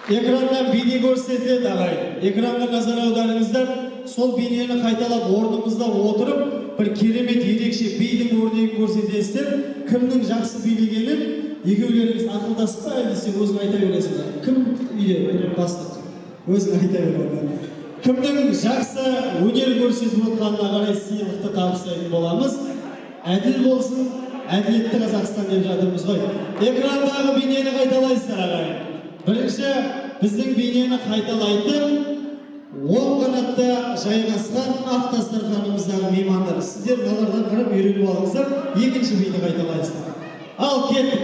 экраннан бейне көрсетіледі ағайын. Экранға назар аударыңыздар. Сол бейнені қайталап орнымызда отырып, бір керемет ерекше бидің өрнегін көрсетесіздер. Кімнің жақсы билегенін екеулеріңіз ақылдасып па, әлде өзің айта бересіңдер. Кім үйле бастық? Өзің айта беріңдер. Кімнің жақсы өнер көрсетіп отқанына қарай сыйлықты табыстайтын боламыз. Әділ болсын, әділетті Қазақстан деп жатырмыз ғой. Экрандағы бейнені қайталайсыздар ағайын. Бірінші біздің бейнені қайталайтын оң қанатта жайғасқан ақ дастарханымыздағы меймандар. Сіздер мыналардан қарап үйреніп алыңыздар. Екінші бейні қайталайсыздар. Ал кеттік.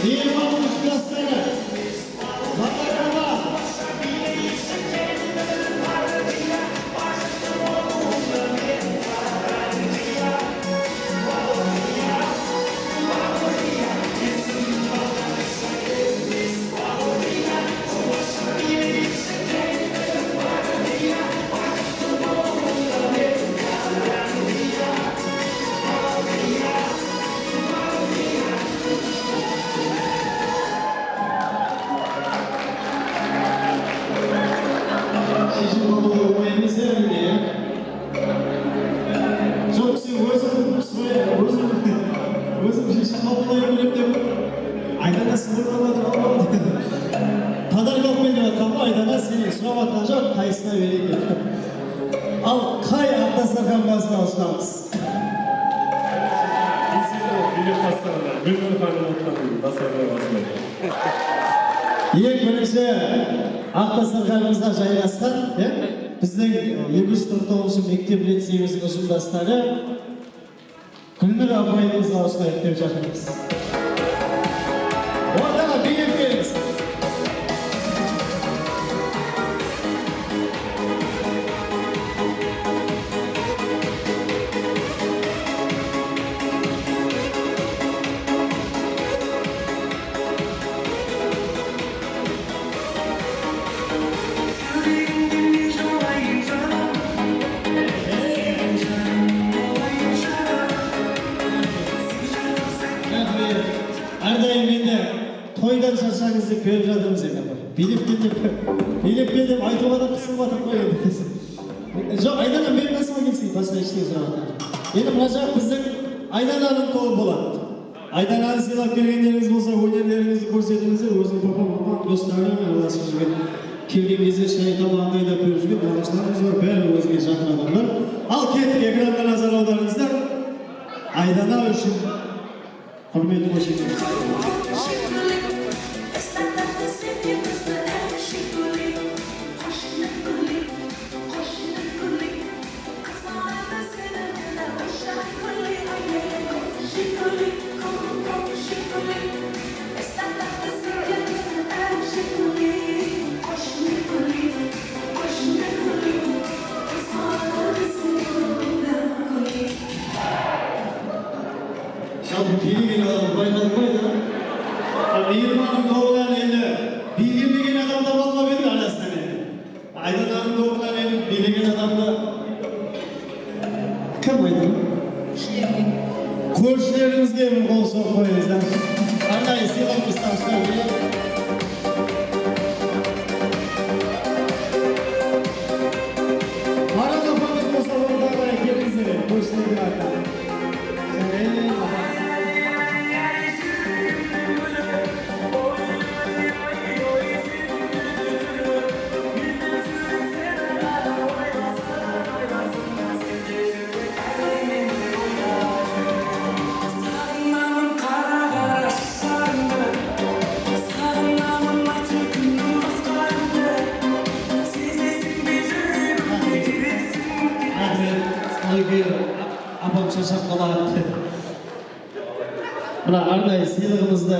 Мейманның ұстастары. Ал қай ақтастархан басына ұсынамыз? Ең бірінші ақтастарханымызға жайғасқан біздің 249 мектеп лицейіміздің ұжымдастары Гүлнұр апайымызға ұсынайық деп жатырмыз. Ортаға билеп беріңіз. Тойдан шаршаңыз деп беріп жатырмыз енді. Билеп деп айтуға да қысылып жатыр қой енді. Жоқ, Айдана мен қасыма келсей, басқа ештеңе сұрап жатыр. Енді мына жақ біздің Айдананың тобы болады. Айдананы сыйлап келгендеріңіз болса, өнерлеріңізді көрсетіңіздер, өзің папа-мама достарымен араласып жүрген. Келген кезде шай тамағын дайындап беріп жүрген нағашыларымыз бар, бәрі өзіңе жақын адамдар. Ал кеттік, экранға назар аударыңыздар. Айдана үшін құрметті қошемет. Жалпы билеген адам байқалмайды. Мейірманның тобынан енді билемеген адамда болмап еді арасынан енді. Айдананың тобынан енді билеген адамда кім айтты? Көршілеріңізге бір қол соғып қойыңыздар. Арнайы сыйлығымыз табыстаймыз. Марат апамыз болса орынға қарай келіңіздер, көршілерге айтамын. Апам шашап қалады. Мына арнайы сыйлығымызды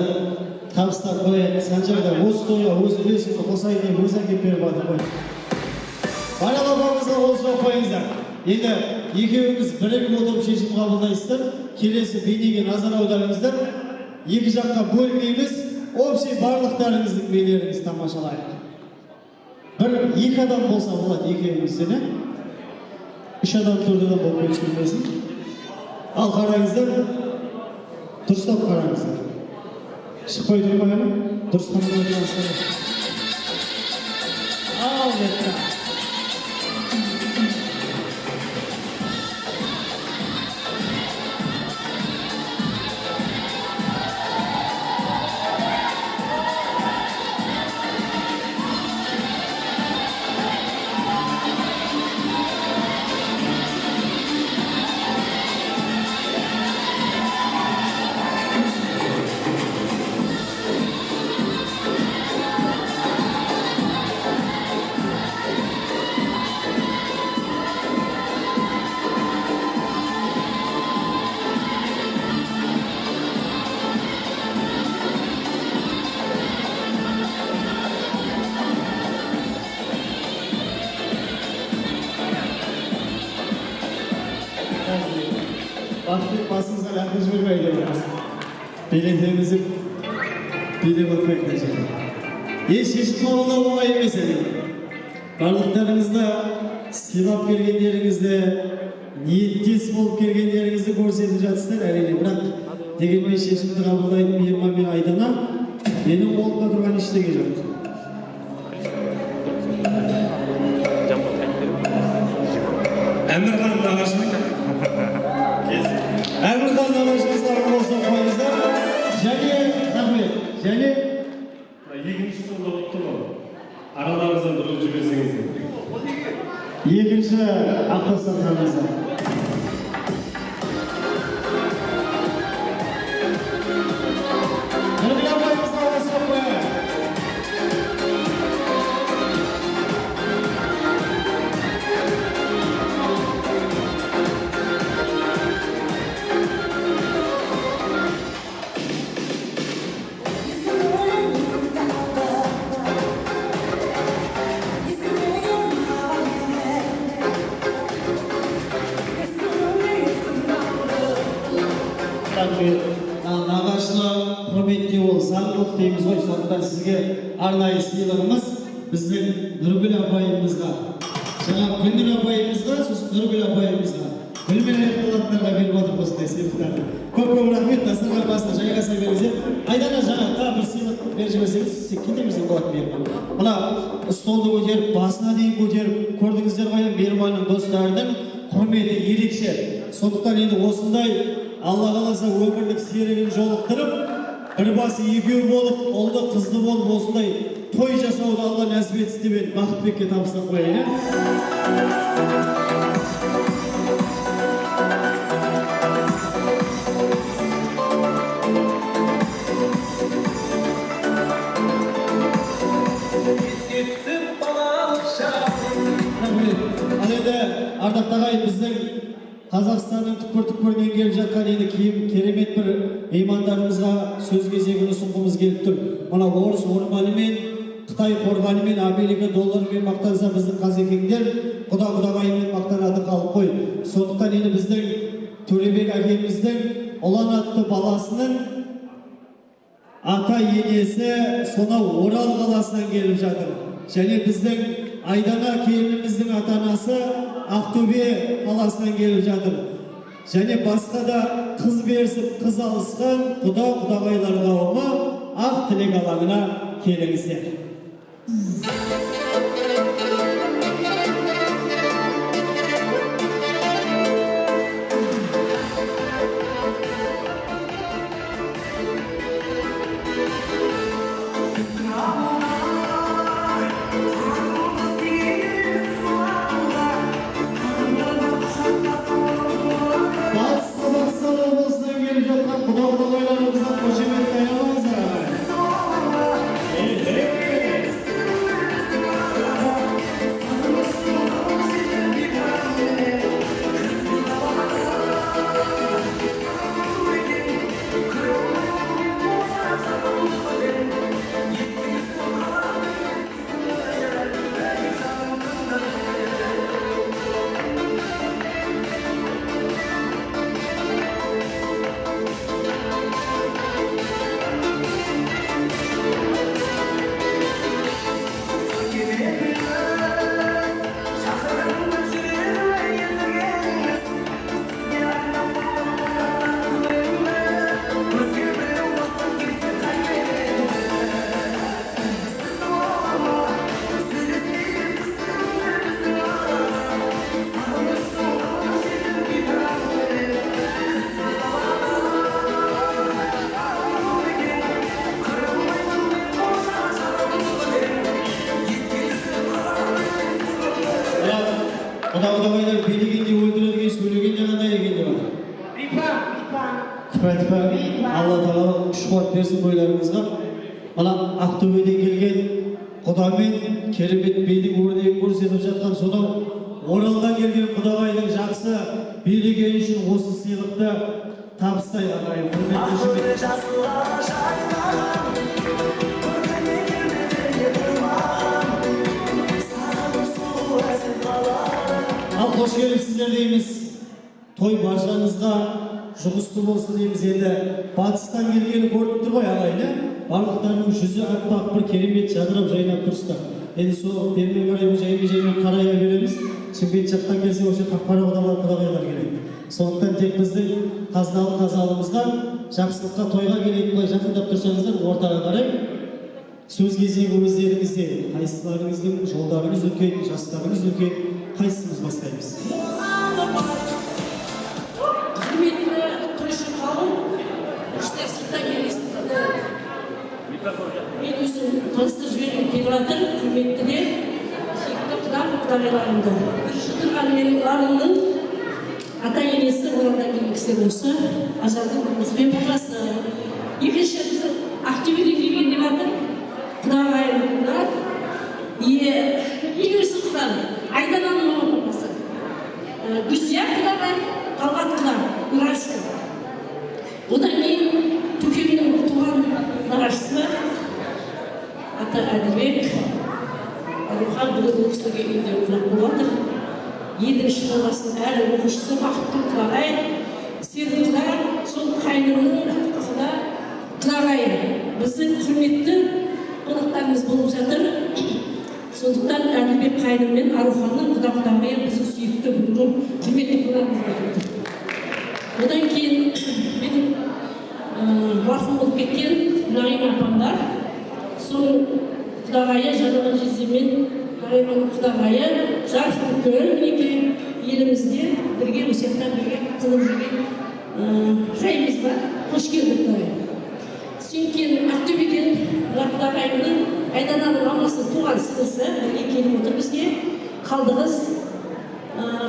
табыстап қояйық. Санжарда осы тойға өз үлесімді қосайын деп өзі әкеп беріп жатыр ғой. Марат апамызға қол соғып қойыңыздар. Енді екеуіңіз бірігіп отырып шешім қабылдайсыздар. Келесі бейнеге назар аударыңыздар. Екі жаққа бөлмейміз. Общий барлықтарыңыздың бейнелеріңізді тамашалайық. Екі адам болса болады екеуіңізден. Үш адам төртадан болып көрсетілмесін. Ал қараңыздар, дұрыстап қараңыздар. Шықпай тұрмағаны, дұрыс қамдай тұрмаңыздар. Ал кетті. Baktık basımıza yaklaşık vermeyi diyoruz. Belediye'mizin bile bakmak diyecek. Şişkin oğulda olmayı mesela. Bardaklarınızda, silap kelgenlerinizde, niyetsiz olup kelgenlerinizde көрсетіп жатсыздар әрине. Бірақ дегенмен шешімді қабылдайтын мейірман мен Айдана менің қолымда тұрған ештеңе жоқ. Әмірхан нағашымызға болсын қойыңыздар. Және, рахмет, және екінші сонда ұтты ма? Араларыңыздан дұрыс жіберсеңіздер. Екінші Ақтастан қағазы. Нағашына құрметте ол заңдылық дейміз ғой, сондықтан сізге арнайы сыйлығымыз біздің Нұргүл апайымызға, жаңа Гүлнұр апайымызға, сосын Нұргүл апайымызға, Гүлмен аяқталатындарға беріп отыр осындай сыйлықтарды. Көп-көп рахмет, дастархан басына жайғаса беріңіздер. Айдана жаңа тағы бір сыйлық беріп жіберсеңіз, кетемізден болады мейірман. Мына столды көтеріп, басына дейін көтеріп, көрдіңіздер ғой, мейірманның достарының құрметі ерекше. Сондықтан енді осындай Алла қаласа өмірлік серігін жолықтырып, бір басы екеу болып, ұлды қызды болып осындай той жасауды Алла нәсіп етсін деп Бақытбекке табыстап қояйын. ардақты ағайын, біздің Қазақстанның түкпір-түкпірінен келіп жатқан енді керемет бір меймандарымызға сөз кезегін ұсынғымыз келіп тұр. Мына орыс орманы Қытай қорғаны мен Америка долларымен мақтанса, біздің қазекеңдер құда-құдағайымен мақтанады халық қой. Сондықтан енді біздің Төребек әкеміздің ұлан атты баласының ата енесі сонау Орал қаласынан келіп жатыр. Және біздің Айдана келініміздің ата-анасы Ақтөбе қаласынан келіп жатыр. Және басқа да қыз берісіп, қыз алысқан құда-құдағайлар қауымы Ақ тілек алаңына келіңіздер. Құда-құдағайлар билегенде өлтірілген, сөйлегенде қандай екен деп жатыр. Алла тағала күш-қуат берсін бойларыңызға. Мына Ақтөбеден келген құдамен керемет бидің өрнегін көрсетіп жатқан сонау Оралдан келген құдағайдың жақсы билегені үшін осы сыйлықты табыстай ағайын. Ал қош келіпсіздер дейміз. Той баршаңызға жұғысты болсын дейміз. Енді батыстан келгені көріп тұр ғой ағайын. Барлықтарының жүзі аппақ бір керемет жадырап жайнап тұрсыздар. Енді сол бермен қарай жаймен қарая береміз. Шымкент жақтан келсе осы қап-қара құдағайлар келеді. Сондықтан тек біздің қазыналы қазалымызға жақсылыққа тойға келетін былай жақындап тұрсаңыздар, ортаға қарай сөз кезегі өздеріңізде. Қайсыларыңыздың жолдарыңыз үлкен, жастарыңыз үлкен, қайсымыз бастаймыз? Құрметті тойшы қауым, іште сыртта келесіздер. Мен өзім таныстырып жібергім келіп жатыр, құрметті де сүйікті құдағайларымды. Бірінші тұрған менің арымның ата-енесі Оралдан келген кісілер осы, ажалдың бізбен болғасы. Екінші біздің Ақтөбеден келген деп жатыр, құдағайларымдар. Ең сырттан Айдананың мама папасы. Гүзия құдағай, Талғат құдағай, Уральский. Одан кейін Төкемнің туған нағашысы ата Әділбек, Рухан бүгін кісілерге үйде қонақ болып жатыр. Едінші болғасын әрі оқушысы Бақытты құдағай, Серді құда, сол қайнының құдағайы. Біздің құрметті қонақтарымыз болып жатыр. Сондықтан Әділбек қайным мен Аруханның құда-құдағайы біздің сүйікті бүгінгі құрметті қонағымыз болып жатыр. Одан кейін менің марқұм болып кеткен Нағима апамдар, соның құдағайы Жанаған жездемен Нағиманың құдағайы жарқын үлкен мінекей елімізде бірге өсектен бірге қылып жүрген жайымыз бар. Қош келдік құдағай. Сен кейін Ақтөбеден құдағайымның Айдананың мамасының туған сіңлісі бірге келіп отыр бізге. Қалдығыз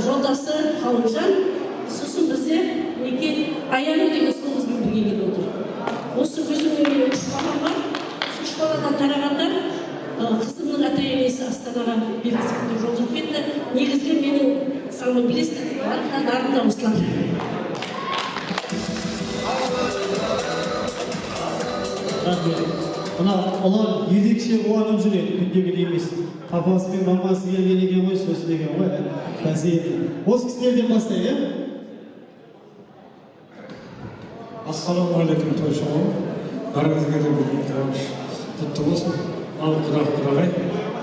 жолдасы Қалымжан. Сосын бізде Аяну деген сұлымызбен бірге келіп отыр. Осы өзімнің үш балам бар. Үш баладан тарағандар қызымның ата-енесі Астанаға белгісінде жол жүріп кетті. Негізгі менің соны білесіздер. Артында осылар. Рахмет. Мына олар ерекше қуанып жүреді, күндегідей емес. Папасы мен мамасы келген екен ғой, сосын деген ғой. Бәсе. Осы кісілерден бастайық, иә? Ассалаумағалейкум тойшығы. Барыңызға да бүгін қуаныш құтты болсын. Ал құдағай,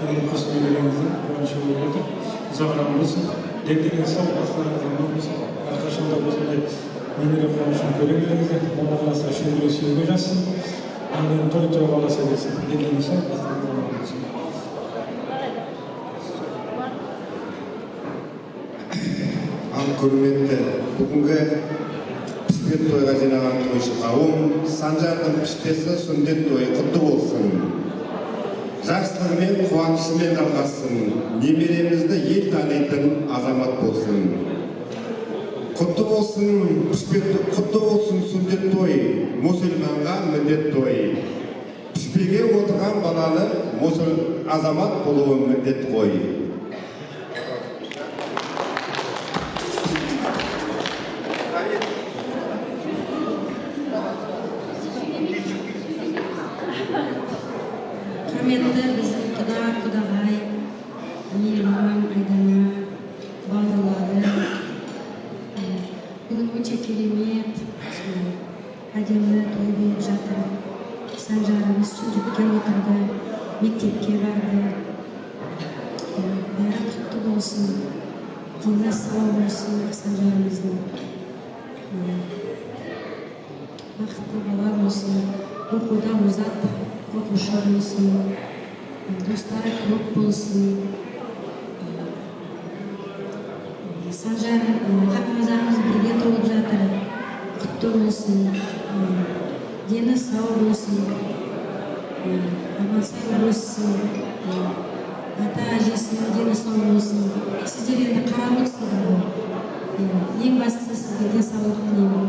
бүгін қосып келгеніңіздің қуанышы болып отыр. Ұзақ өмір болсын. Дендеген сау, бастарыңыз аман болсын. Әрқашанда осындай өнерлі қуанышын көре келіңіздер. Алла қаласа шүбіре сүйеге жазсын. Андан той қаласа берсін. Дендеген сау, бастарыңыз аман болсын. Ал көрметті бүгінгі пішпек тойға жинаған тойшы қауым Санжардың пішпесі сүндет тойы құтты болсын. Жақсылығымен, қуанышымен жалғассын. Немеремізді ел танитын азамат болсын. Құтты болсын пішпек, құтты болсын сүндет той, мұсылманға міндет той. Пішпеге отырған баланы азамат болуы міндет қой. Құрметті біздің құдағай, Мейірман, Айдана, бауырлары, бүгін өте керемет, әдемі той болып жатыр. Санжарымыз сүндетке отырды, мектепке барды. Бәрі құтты болсын, дені сау болсын Санжарымыздың. Бақытты бала болсын, оқуда озат оқушы болсын, достары көп болсын. Санжар Хақназарымыз бірге толып жатыр, құтты болсын, дені сау болсын, аман-сау болсын, ата-әжесінің дені сау болсын. Сіздер енді қарап отырсыздар ғой. Ең бастысы сізге денсаулық тілеймін.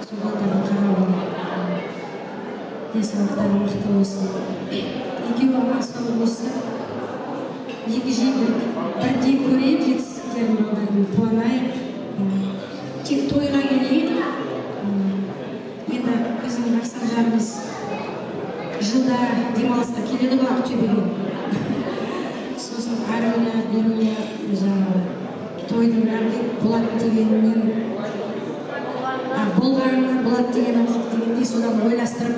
Сол балдарды қарап алып, денсаулықтары мықты болсын. Екеуі аман-сау болса, екі жеңіл бірдей көрейік жетістіктерін балдардың, қуанайық. Тек тойға келейік. Енді біздің Санжарымыз жылда демалысқа келеді ғой Ақтөбеге. Сосын армия, бермия, жаңағы тойдың бәрі болады дегеннен, болғанына болады деген артық дегендей содан ойластырып,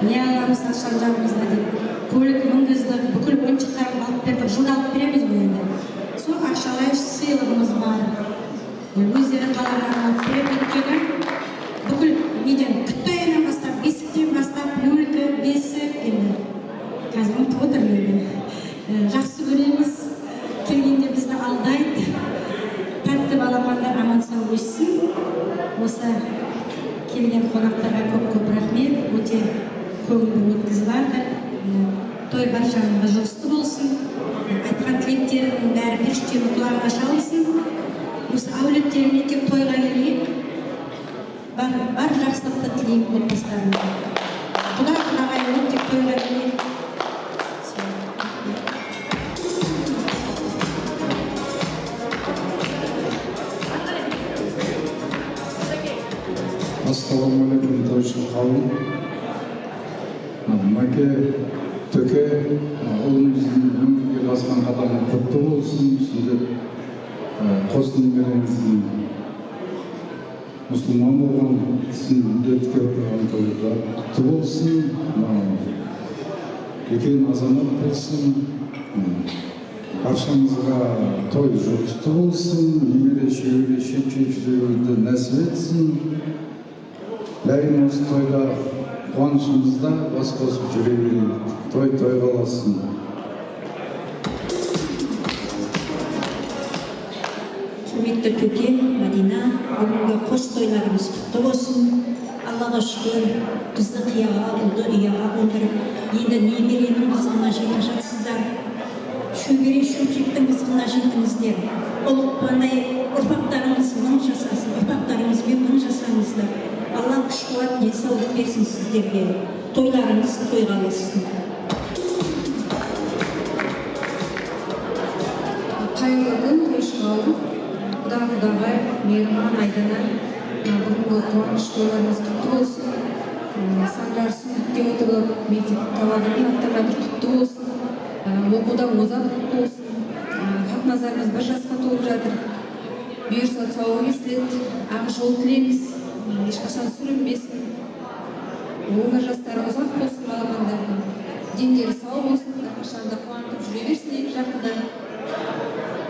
не аламыз Санжарымызға деп көлік мінгіздік, бүкіл ойыншықтарын алып бердік, жылда алып береміз ғой енді. Сол ақшалай сыйлығымыз бар. Өздері қалағанын алып беріп өткені бүкіл неден күтті айынан бастап, бесіктен бастап, люлькі, бесік енді. Қазір ұмытып отырмын енді. Жақсы көреміз, келгенде бізді алдайды. Тәтті балапандар аман-сау өссін. Осы келген қонақтарға көп-көп рахмет. Өте көңілді өткізіп жатыр. Той баршаңызға жұғысты болсын. Айтқан тілектерінің бәрі періштенің құлағына шалсын. Осы әулеттеріне тек тойға келейік. Бар жақсылықты тілеймін отбасыларына. Құдағай тек тойға келейік. Ассалаумағалейкум тойшы қауым. Мәке, төке, ұлымыздың өмірге басқан қадамы құтты болсын. Сүндет қос немереңіздің мұсылман болған сүндетке отырған тойда құтты болсын. Екен азамат болсын. Баршамызға той жұғысты болсын. Немере шүйеге шет-шет нәсіп етсін. Бәрін осы тойда қуанышымызда бас қосып жүре берейік. Той қаласын. Құрметті көке, Мадина, бүгінгі қос тойларымыз құтты болсын. Аллаға шүкір, қызды қияға, ұлды ұяға қондырып, енді немеренің қызығына жетіп жатсыздар. Шөбере шөпшектің қызығына жетіңіздер. Ұлық қуанай, ұрпақтарыңыз мың жасасын, ұрпақтарыңызбен мың жасаңыздар. Алла күш-қуат денсаулық берсін сіздерге. Тойларыңыз тойға болсын. Қайырлы күн, қош қауым. Құдағай Кудагай, Мейірман, Айдана, бүгінгі қуаныш тойларыңыз құтты болсын. Санжар сүндікке отырып, мектеп талабының аттағадыр құтты болсын. Оқуда озат құтты болсын. Хақназарымыз 1 жасқа толып жатыр. Бұйырса сау кесіледі, ақ жол тілейміз, ешқашан сүрінбесін. Өмір жастары ұзақ болсын балапандардың. Дендері сау болсын, қашанда қуантып жүре берсін екі жақында.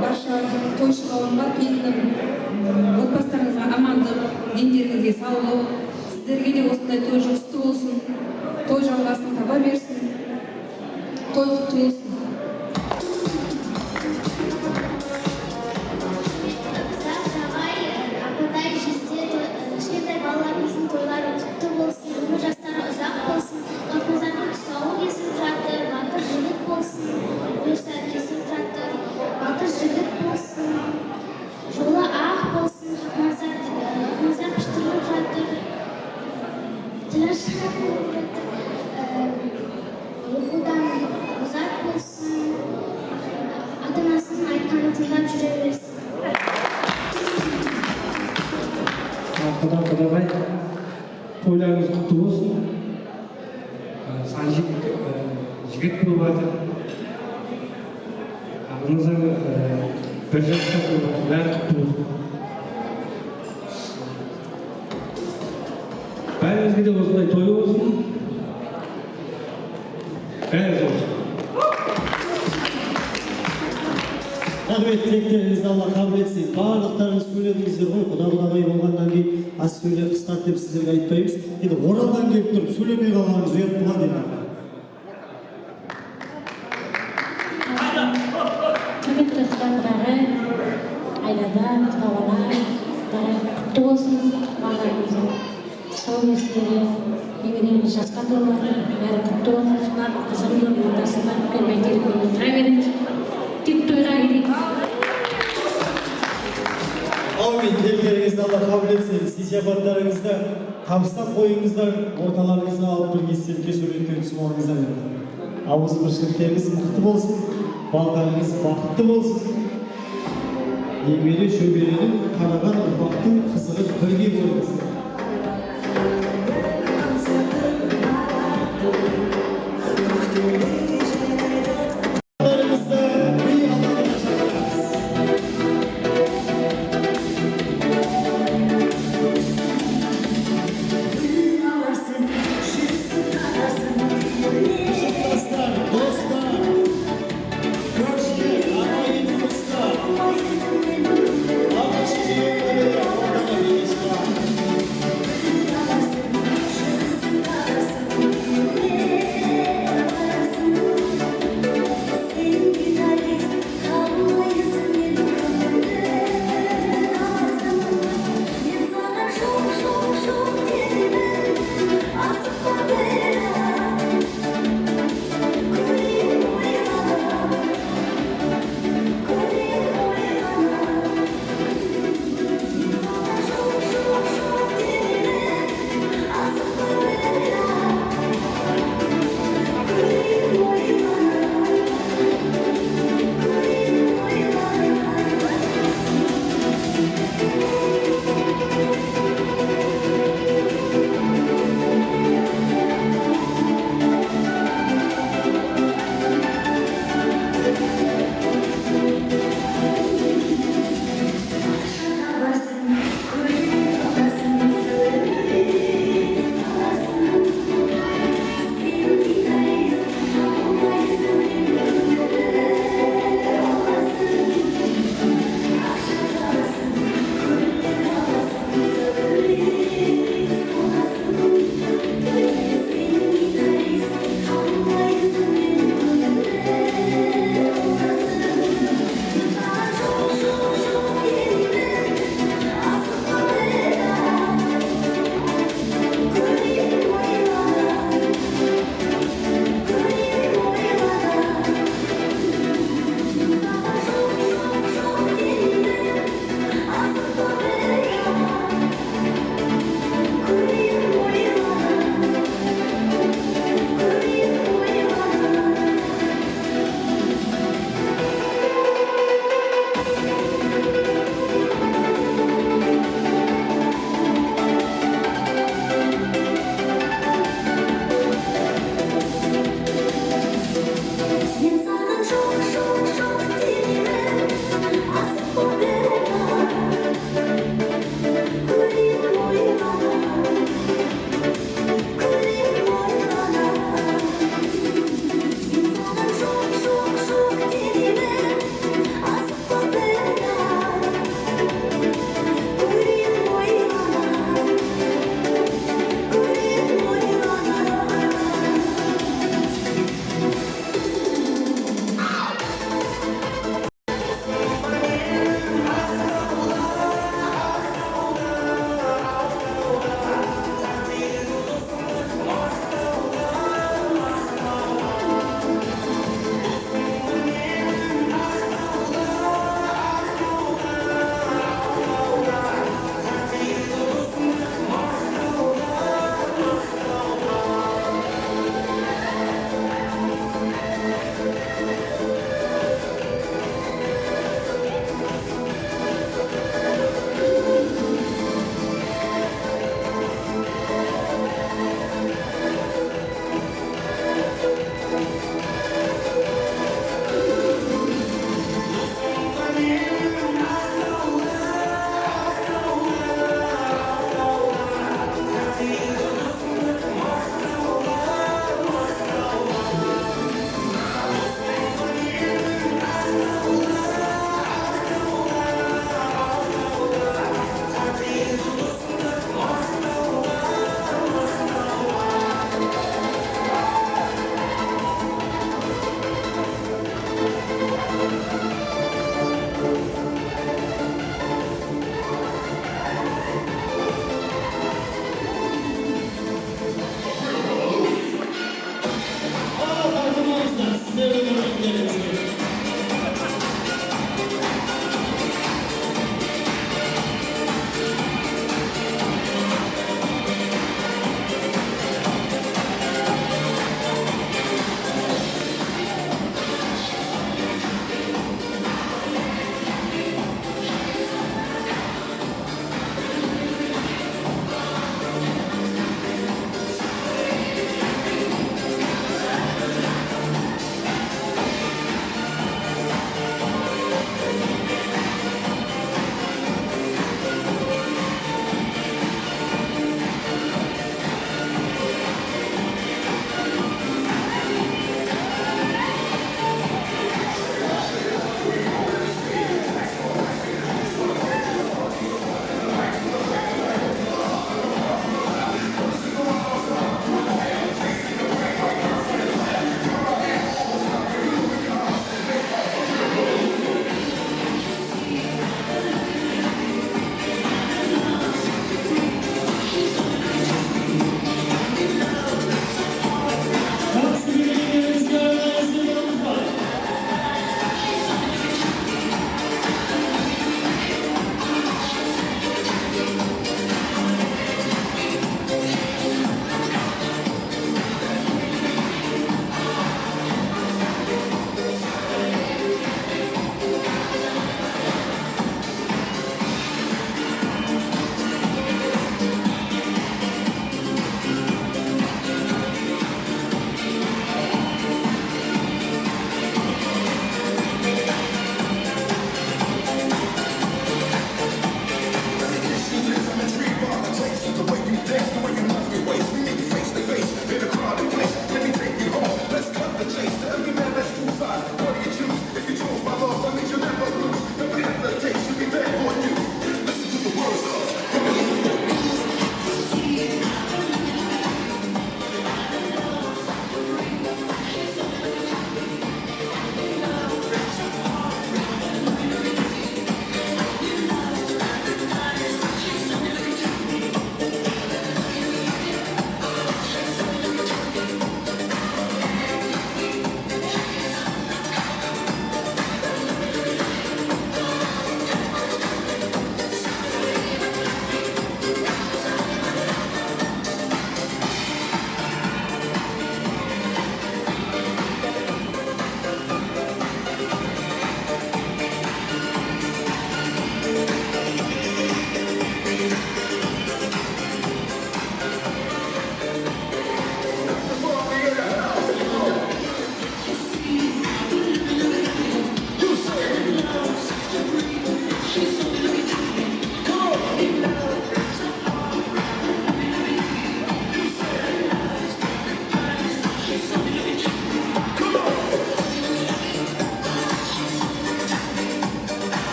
Барша тойшы қауымға пейілім, отбастарыңызға амандық, дендеріңізге саулық, сіздерге де осындай той жұғысты болсын, той жалғасын таба берсін, той құтты болсын. Кішкентай балаларымыздың тойлары құтты болсын, өмір жастары ұзақ болсын, Хақназардың тұсауы кесіліп жатыр, батыр жігіт болсын, бұйырса кесіліп жатыр, батыр жігіт болсын, жолы ақ болсын, Хақназар піштіріліп жатыр, тілі шыға болып жатыр, оқудан ұзақ болсын, ата-анасының айтқанын тыңдап жүре берсін. Құдағай, тойларыңыз құтты болсын. Санжик жігіт болып жатыр. Ағыңыздар 1 жасқа толып жатыр, бәрі құтты болсын. Бәріңізге де осындай той болсын. Бәрі болсын. Рахмет, тілектеріңізді Алла қабыл етсін. Барлықтарыңыз сөйледіңіздер ғой, құда-құдағай болғаннан кейін аз сөйлеп қысқарт деп сіздерге айтпаймыз. Енді оралдан келіп тұрып сөйлемей қалғаныңыз ұят болған енді. Құрметті құда-құдағай, айлада, құда-құдағай, құтты болсын, балаларымыздың сау кесілері, еңіреңіз жасқа толады, бәрі құтты болсын, шынар қызығының ортасында үлкен бәйтерекпен отыра беріңіз. Тек тойға келейік. Аумин, тілектеріңізді Алла қабыл етсін. Сый-сияпаттарыңызды табыстап қойыңыздар, орталарыңызға алып бір естелікке суретке түсіп алыңыздар. Ауыз біршіліктеріңіз мықты болсын, балдарыңыз бақытты болсын. Емелі шөберенің қараған ұрпақтың қызығы бірге көріңіздер. Dostlar,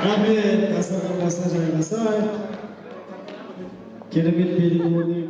Rahmet, tasarruf jaylasak. Keremet belirli